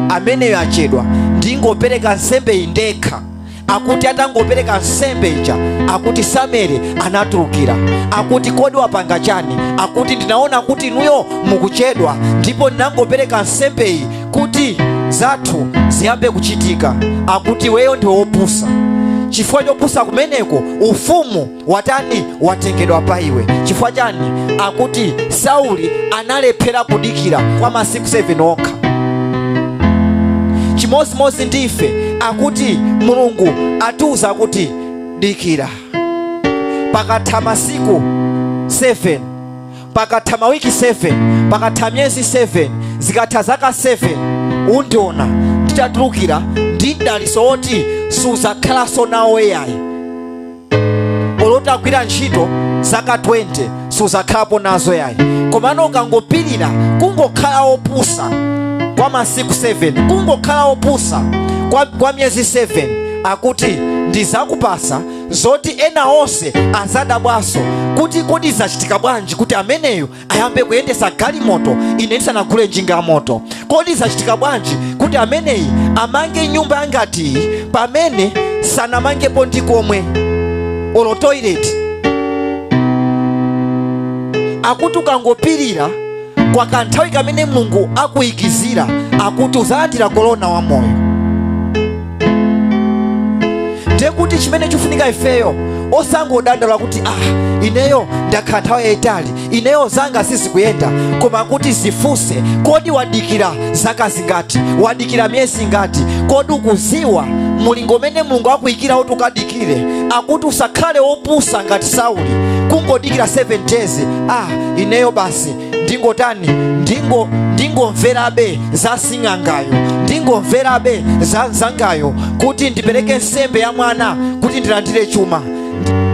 ameneyo achedwa, ndingopereka nsembe indekha. Akuti atangopereka nsembe ija, akuti Samueli anatulukira. Akuti kodi wapanga chani? Akuti ndinaona kuti inuyo mukuchedwa, ndipo ndinangopereka nsembe iyi kuti zathu ziyambe kuchitika. Akuti weyo ndi wopusa. Chifukwa chopusa kumeneko ufumu watani? Watengedwa pa iwe. Chifukwa chani? Akuti Sauli analephera kudikira kwa masiku 7 okha. Chimozimozi ndife, akuti Mulungu atiuza kuti dikira. Pakatha masiku 7, pakatha mawiki 7, pakatha myezi 7, zikatha zaka 7, undiona titatulukira ndi mdalitso woti suzakhalanso nawo yayi. Olotagwira ntchito zaka 20 suzakhalapo nazo yayi. Komano ukangopirira kungokhala opusa kwa masiku 7, kungokhala opusa kwa myezi 7, akuti ndizakupasa zoti ena onse azadabwaso kuti kodi zachitika bwanji kuti ameneyo ayambe kuyendesa galimoto ine ndisanagule njinga ya moto. Kodi zachitika bwanji kuti ameneyi amange nyumba yangati pamene sanamangepo ndikomwe olo toilet. Akuti ukangopirira kwa kanthawi kamene Mulungu akuyikizira, akuti uzalandira korona wa moyo. Ndiye kuti chimene chifunika ifeyo osangodandala kuti ineyo ndakhala nthawi yayitali, ineyo zanga sizikuyenda, koma kuti zifunse kodi wadikira zaka zingati, wadikira myezi ngati, kodi ukuziwa mulingo umene Mulungu akuyikira kuti ukadikire. Akuti usakhale opusa ngati Sauli kungodikira 7 days. Ineyo basi ndingotani, ndingomverabe za sing'angayo, ndingomverabe za nzangayo kuti ndipereke nsembe ya mwana kuti ndilandire chuma,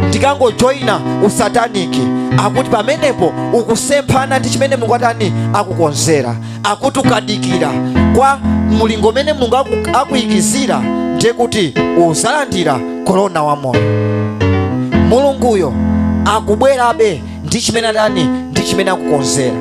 ndikangojoyina usataniki. Akuti pamenepo ukusemphana ndi chimene Mulungu atani akukonzera. Akuti ukadikira kwa mulingo umene Mulungu akuyikizira, ndiye kuti uzalandira korona wa moyo. Mulunguyo akubwerabe ndi chimene atani, ndi chimene akukonzera.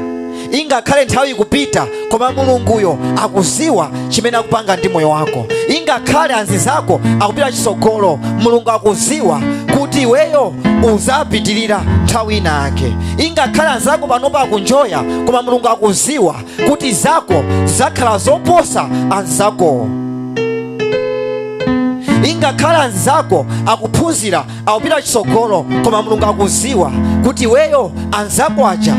Ingakhale nthawi ikupita, koma Mulunguyo akuziwa chimene akupanga ndi moyo wako. Ingakhale anzako akupita chisogolo, Mulungu akuziwa kuti iweyo uzapitirira nthawi ina yake. Ingakhale anzako panopa akunjoya, koma Mulungu akuziwa kuti zako zakhala zoposa anzako. Ingakhale anzako akuphunzira akupita chisogolo, koma Mulungu akuziwa kuti iweyo anzako aja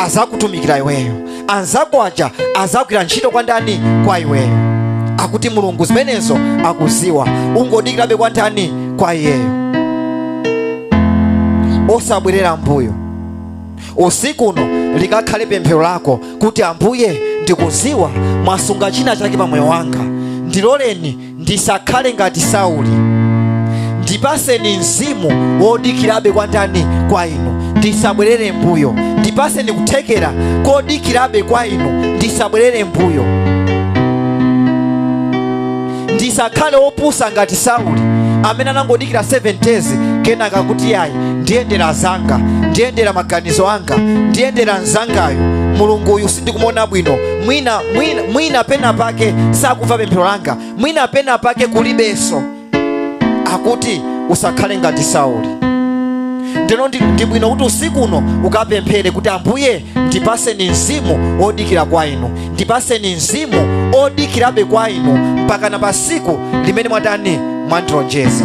azakutumikira iweyo, anzako aja azagwira ntchito kwa ndani? Kwa iweyo. Akuti Mulungu zimenezo akuziwa, ungodikirabe kwa ndani? Kwa iyeyo. Osabwerera mbuyo. Usiku uno likakhale pemphero lako kuti Ambuye ndikuziwa mwasunga china chake pa moyo wanga, ndiloleni ndisakhale ngati Sauli, ndipaseni mzimu wodikirabe kwa ndani? Kwa inu, ndisabwerere mbuyo. Ndipaseni kuthekera kodikirabe kwa inu, ndisabwerere mbuyo. Ndisakhale opusa ngati Sauli amene anangodikira 7 days kenaka kuti yayi ndiyendera zanga, ndiyendera maganizo anga, ndiyendera nzangayo. Mulungu uyu sindikumona bwino, mwina pena pake sakumva pemphero langa, mwina pena pake kulibeso. Akuti usakhale ngati Sauli. Ndeno ndi bwino kuti usiku uno ukapemphere kuti Ambuye ndipaseni mzimu odikira kwa inu, ndipaseni mzimu odikirabe kwa inu mpaka na pasiku limene mwatani mwandilonjeza.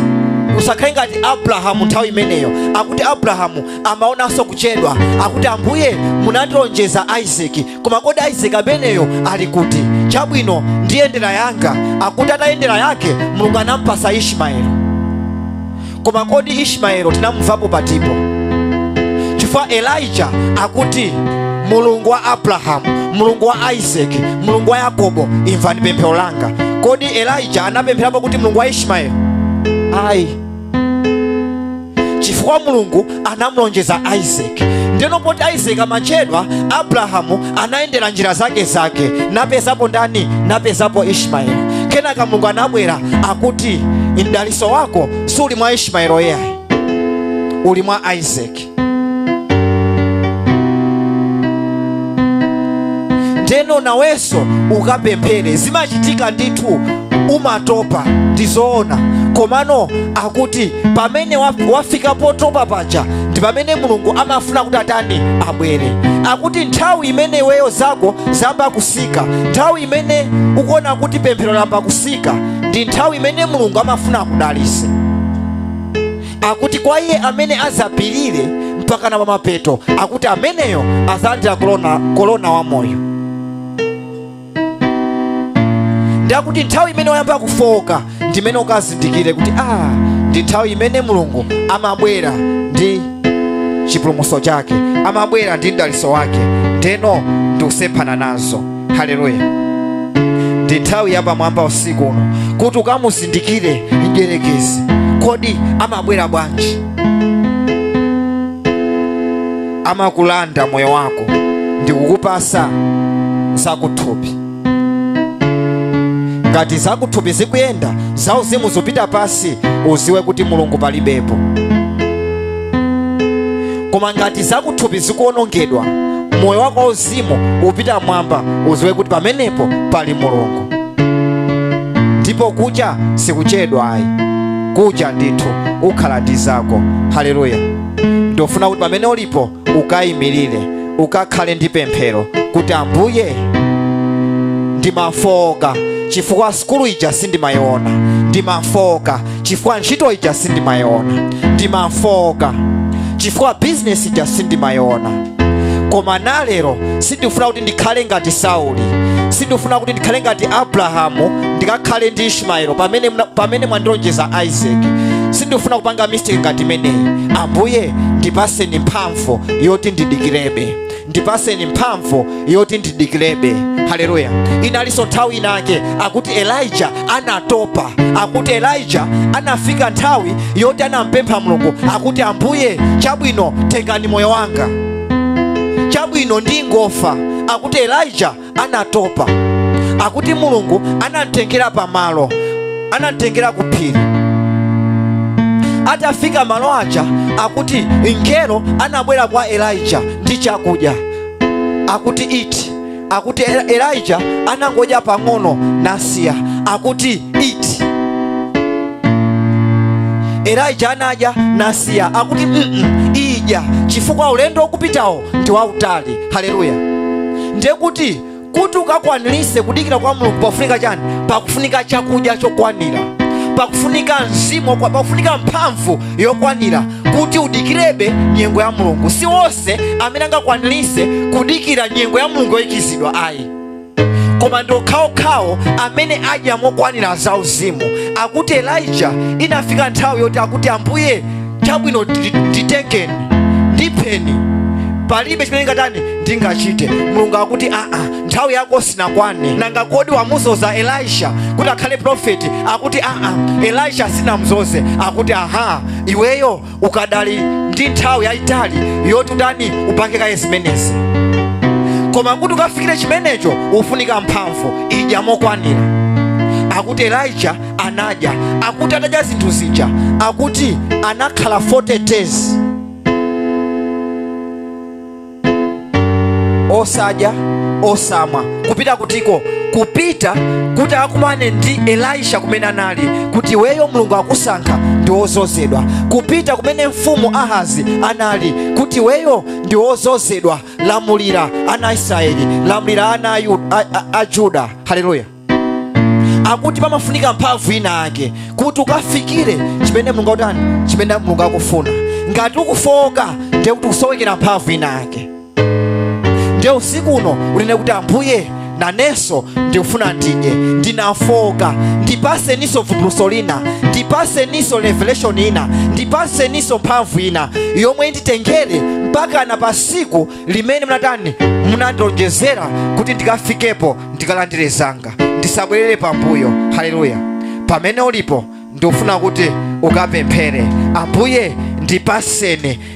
usakhale ngati Abrahamu nthawi imeneyo. Akuti Abrahamu amaonanso kuchedwa, akuti Ambuye munandilonjeza Isaac, koma kodi Isaac ameneyo ali kuti? Chabwino ndiyendera yanga. Akuti atayendera yake Mulungu anampasa Ishmaeli. Koma kodi Ishmaeli tinamumvapo patipo? Chifukwa Elijah akuti Mulungu wa Abrahamu, Mulungu wa Isaac, Mulungu wa Yakobo, imvani pemphero langa. Kodi Elijah anapempherapo kuti Mulungu wa Ishmaeli? Ayi. Chifukwa Mulungu anamulonjeza Isaac. Ndeno poti Isaac amachedwa, Abrahamu anayendera njira zake napezapo ndani? Napezapo Ishmaeli. Kenaka Mulungu anabwera akuti mdaliso wako suli mwa Ishmaeli yeyayi, uli mwa Isaac. Ndeno naweso ukapemphere, zimachitika ndithu, umatopa, ndizoona. Komano akuti pamene wafika potopa paja ndi pamene Mulungu amafuna kuti atani? Abwere. Akuti nthawi imene iweyo zako zamba kusika, nthawi imene ukuona kuti pemphero lamba kusika, ndi nthawi imene Mulungu amafuna akudalise. Akuti kwa iye amene azapirire mpaka na mapeto, akuti ameneyo azalandira korona wa moyo. Ndakuti nthawi imene wayamba kufoka ndimene ukazindikire kuti ndi nthawi imene Mulungu amabwera ndi chipulumutso chake, amabwera ndi mdaliso wake, ndeno ndikusemphana nazo. Haleluya. Ndi nthawi yapamwamba usiku uno kuti ukamuzindikire mdierekezi, kodi amabwera bwanji? Amakulanda moyo wako, ndikukupasa zakuthupi. Ngati zakuthupi zikuyenda, zauzimu zopita pasi, uziwe kuti Mulungu palibepo. Koma ngati zakuthupi zikuonongedwa, moyo wako wauzimu upita mwamba, uziwe kuti pamenepo pali Mulungu. Ndipo kucha sikuchedwa ayi, kucha ndithu ukhala ndi zako. Haleluya. Ndofuna kuti pamene ulipo ukayimirire, ukakhale ndi pemphero kuti Ambuye ndimafoka chifukwa skulu ija sindimayiona, ndimafoka chifukwa ntchito ija sindimayiona, ndimafoka chifukwa business ija sindimayiona. Koma nalero sindifuna kuti ndikhale ngati Sauli, sindifuna kuti ndikhale ngati Abrahamu ndikakhale ndi Ishmaeli pamene mwandilonjeza Isaac. Sindifuna kupanga mistake ngati imeneyi. Ambuye ndipaseni mphamvu yoti ndidikirebe, ndipaseni mphamvu yoti ndidikirebe. Haleluya. Inalinso nthawi inake akuti Elijah anatopa, akuti Elijah anafika nthawi yoti anampempha Mulungu akuti Ambuye chabwino tengani moyo wanga, chabwino ndingofa. Akuti Elijah anatopa, akuti Mulungu anamtengera pamalo, anamtengera ku phiri. Atafika malo aja akuti ngelo anabwera kwa Elijah ndi chakudya, akuti iti. Akuti Elijah anangoja pang'ono nasiya, akuti iti. Elijah anaja nasiya, akuti ija chifukwa ulendo okupitawo ndi wautali. Haleluya. Ndiye kuti ukakwanirise kudikira kwa Mulungu pakufunika chani? Pakufunika chakudya chokwanira, pakufunika mzimu, pakufunika mphamvu yokwanira kuti udikirebe nyengo ya Mulungu. Si wonse amene angakwanirise kudikira nyengo ya Mulungu yoyikizidwa ayi, koma ndi okhaokhawo amene adya mokwanira zauzimu. Akuti Elijah inafika nthawi yoti akuti Ambuye chabwino nditengeni, ndipeni, palibe chimene ngatani ndingachite. Mulungu akuti nthawi yako sinakwane. Nanga kodi wamuzoza Elisha kuti akhale profeti? Akuti Elisha sinamzoze. Akuti iweyo ukadali ndi nthawi yayitali yoti utani upange kaye zimenezi. Koma kuti ukafikire chimenecho ufunika mphamvu ija mokwanira. Akuti Elijah anadya, akuti atadya zinthu zija, akuti anakhala 40 days osadya osamwa, kupita kutiko, kupita kuti akumane ndi Elisha kumene anali, kuti weyo Mulungu akusankha ndi wozozedwa. Kupita kumene mfumu Ahazi anali, kuti weyo ndi wozozedwa, lamulira ana Israeli, lamulira ana a Juda. Haleluya. akuti pamafunika mphamvu inake kuti ukafikire chimene Mulungu akutani, chimene Mulungu akufuna. Ngati ukufoka ndiye kuti usowekera mphamvu inake. Ndiye usiku uno unene kuti Ambuye nanenso ndikufuna ndidye, ndinafoka, ndipaseniso vumbulutso lina, ndipaseniso revelation ina, ndipaseniso mphamvu ina yomwe nditengere mpaka na pasiku limene munatani, munandilonjezera kuti ndikafikepo ndikalandire zanga, ndisabwerere pambuyo. Haleluya. Pamene ulipo ndikufuna kuti ukapemphere, Ambuye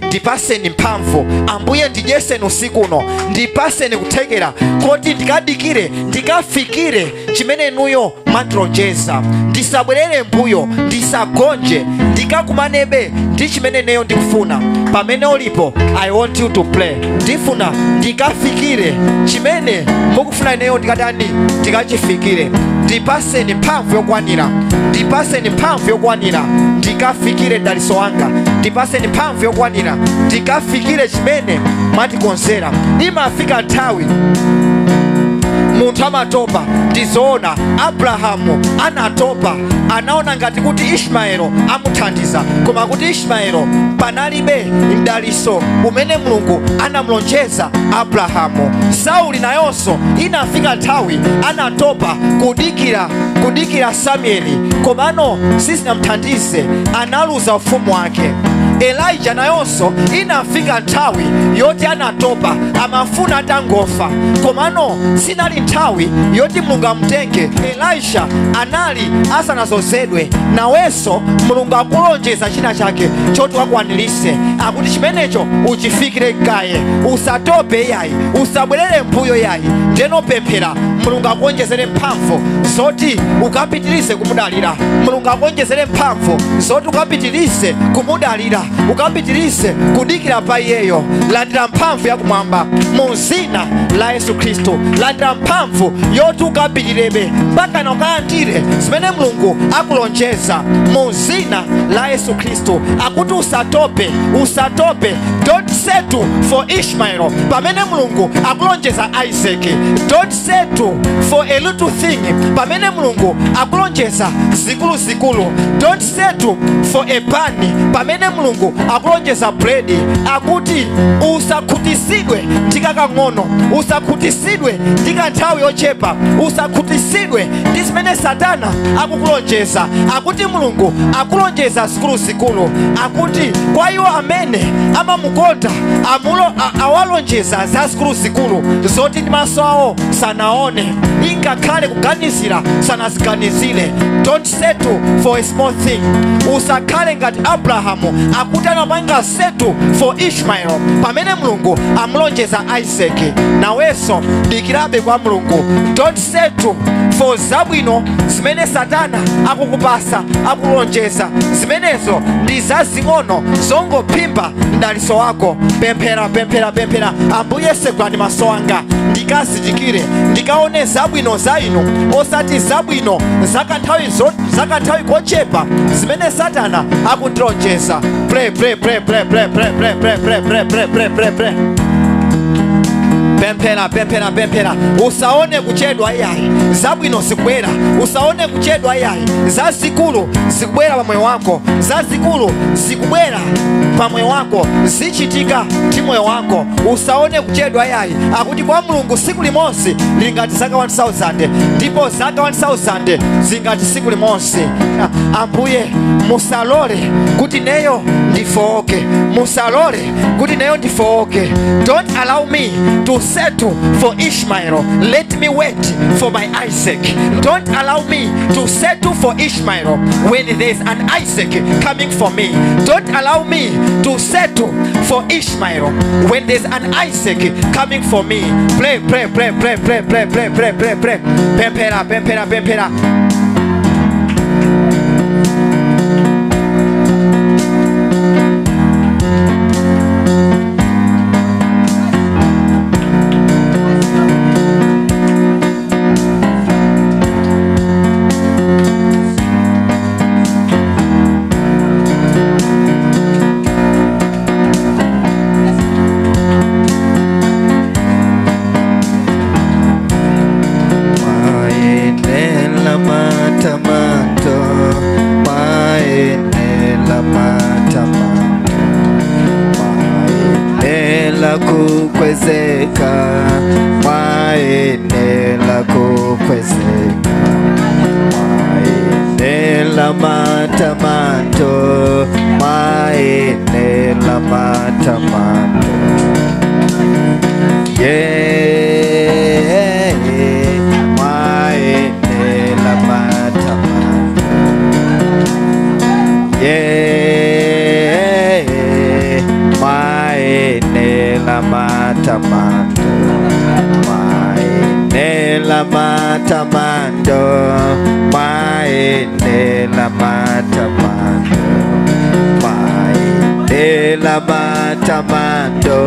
ndipaseni mphamvu, Ambuye ndidyeseni usiku uno, ndipaseni kuthekera kuti ndikadikire ndikafikire chimene inuyo mandilonjeza, ndisabwerere mbuyo, ndisagonje, ndikakumanebe ndi chimene neyo ndikufuna. Pamene ulipo, I want you to pray. Ndifuna ndikafikire chimene mukufuna ineyo ndikatani, ndikachifikire. Ndipaseni mphamvu yokwanira, ndipaseni mphamvu yokwanira ndikafikire daliso wanga, ndipaseni mphamvu yokwanira ndikafikire chimene mwatikonzera. Imafika nthawi munthu amatopa. Ndizoona Abrahamu anatopa, anaona ngati kuti Ishmaelo amuthandiza, koma kuti Ishmaelo panalibe mdaliso umene Mulungu anamulonjeza Abrahamu. Sauli nayonso inafika nthawi anatopa kudikira Samueli, komano sizinamthandize, analuza ufumu wake. Elijah nayonso inafika nthawi yoti anatopa, amafuna atangofa, komano sinali nthawi yoti Mulungu amutenge. Elisha anali asanazozedwe. Nawenso Mulungu akulonjeza china chake choti wakwanilise, akuti chimenecho uchifikire kaye, usatope yayi, usabwerere mbuyo yayi. Ndeno pemphera Mulungu akonjezere mphamvu zoti ukapitirize kumudalira, Mulungu akonjezere mphamvu zoti ukapitirize kumudalira, ukapitirize kudikira pa iyeyo. Landira mphamvu yakumwamba mu zina la Yesu Kristo. Landira mphamvu yoti ukapitirebe mpaka na ukalandire zimene Mulungu akulonjeza mu zina la Yesu Kristo. Akuti usatope. Don't settle for Ishmael. Pamene Mulungu akulonjeza Isaac, don't settle for a little thing. Pamene Mulungu akulonjeza zikulu. Don't settle for a pani. Pamene Mulungu akulonjeza bread, akuti usakhutisidwe ndikakang'ono, usakhutisidwe ndikanthawi yochepa, usakhutisidwe ndi zimene Satana akukulonjeza. Akuti Mulungu akulonjeza zikulu. Akuti kwa iwo amene amamukonda awalonjeza za zikulu zoti ndi maso awo sanaone, ingakhale kuganizira sanaziganizire. Don't settle for a small thing. Usakhale ngati Abrahamu akuti anapanga settle for Ishmael pamene Mulungu amulonjeza Isaac. Nawenso dikirabe kwa Mulungu. Don't settle for zabwino zimene Satana akukupasa, akulonjeza. Zimenezo ndi zazing'ono zongopimba mdaliso wako. Pemphera. Ambuye segwani maso anga ndikazindikire, ndikaone zabwino za inu, osati zabwino zakanthawi kochepa zimene Satana akundilonjeza. Pray. Pemphera. Usaone kuchedwa yayi, zabwino zikubwera. Usaone kuchedwa yayi, zazikulu zikubwera pamoyo wako, zazikulu zikubwera pamoyo wako, zichitika ndi moyo wako. Usaone kuchedwa yayi. Akuti kwa Mulungu siku limodzi lingati zaka 1000, ndipo zaka 1000 zingati siku limodzi. Ambuye musalole kuti neyo ndifoke, musalole kuti neyo ndifoke. Don't allow me to settle for Ishmael. Let me wait for my Isaac. Don't allow me to settle for Ishmael when there's an Isaac coming for me. Don't allow me to settle for Ishmael when there's an Isaac coming for me. Pray. Pemphera. mwayenela kukwezeka, mwayenela kukwezeka, mwayenela matamando, mwayenela matamando. Yeah, mwayenela matamando. Yeah, mwayenela matamando, mwayenela matamando, mwayenela matamando, mwayenela matamando,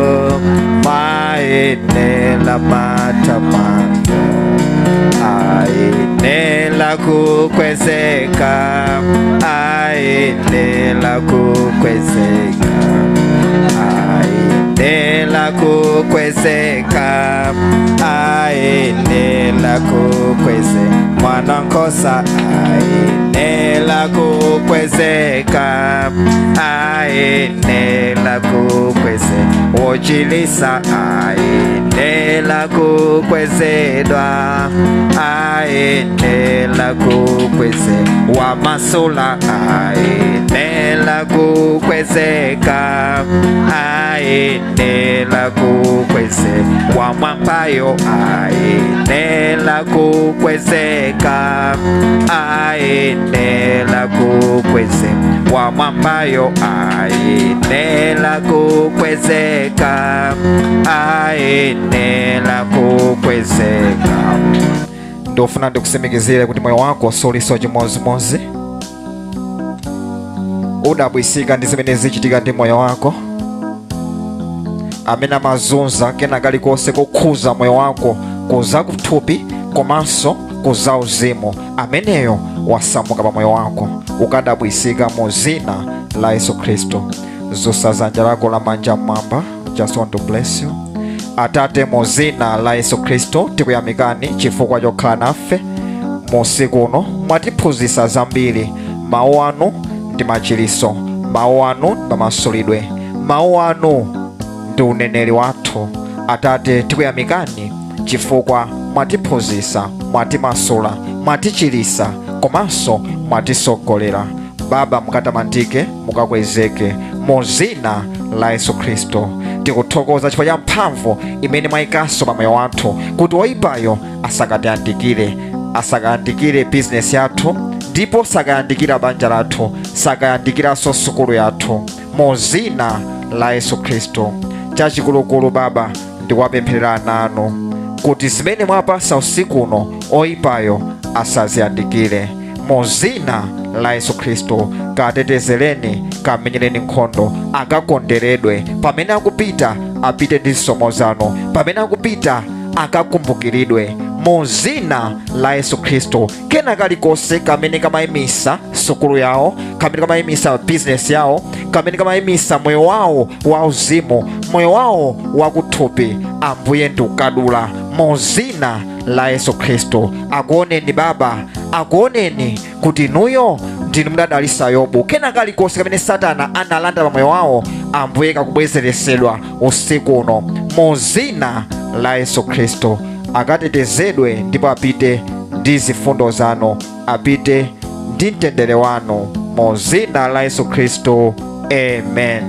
mwayenela matamando. Ayenela kukwezeka, ayenela kukwezeka, ayenela kukwezeka, ayenela kukwezeka. Mwana nkosa ayenela kukwezeka, ayenela kukwezeka. Ochilisa ayenela kukwezedwa, ayenela kukwezeka. Wamasula ayenela kukwezeka, ayenela kukwezeka. Wamampayo ayenela kukwezeka, ayenela kukwezeka. Wamampayo ayenela kukwezeka, ayenela kukwezeka. Ndofuna ndikusemegezere kuti moyo wako soliso chimozimozi, udabwisika ndi zimene zichitika ndi moyo wako, amene amazunza kena kalikonse kukhuza moyo wako, kuza kuthupi komanso kuza uzimu, ameneyo wasamuka pa moyo wako, ukadabwisika mu zina la Yesu Kristo. Zusa dzanja lako lamanja mmwamba. Just want to bless you. Atate, mu zina la Yesu Kristo tikuyamikani chifukwa chokhala nafe mu usiku uno. Mwatiphunzitsa zambiri. Mawu anu ndi machiliso, mawu anu ndi mamasulidwe, mawu anu ndi uneneri wathu. Atate, tikuyamikani chifukwa mwatiphunzitsa, mwatimasula, mwatichilisa, komanso mwatisogolera. Baba, mukatamandike, mukakwezeke mu zina la Yesu Kristo. Tikuthokoza chifukwa cha mphamvu imene mwayikaso pa moyo wathu, kuti oyipayo asakatiyandikire, asakayandikire bizinesi yathu, ndipo sakayandikira banja lathu, sakayandikiranso sukulu yathu, mu zina la Yesu Kristo. Chachikulukulu Baba, ndikuwapempherera nanu kuti zimene mwapasa usiku uno oyipayo asaziyandikire, mu zina la Yesu Kristo. Katetezereni, kamenyereni nkhondo, akakonderedwe. Pamene akupita apite ndi zisomo zanu, pamene akupita akakumbukiridwe, mu zina la Yesu Kristo. Kena kalikonse kamene kamayimisa sukulu yawo, kamene kamayimisa business yawo, kamene kamayimisa moyo wawo wa uzimu, moyo wawo wa kuthupi, Ambuye ndikukadula mu zina la Yesu Kristo. Akuoneni Baba, akuoneni kuti inuyo ndinu mudadalisa Yobu. Kena kalikonse kamene Satana analanda pa moyo wawo, Ambuye kakubwezeresedwa usiku uno mu zina la Yesu Kristo. Akatetezedwe ndipo apite ndi zifundo zanu, apite ndi mtendere wanu mu zina la Yesu Kristo. Amen.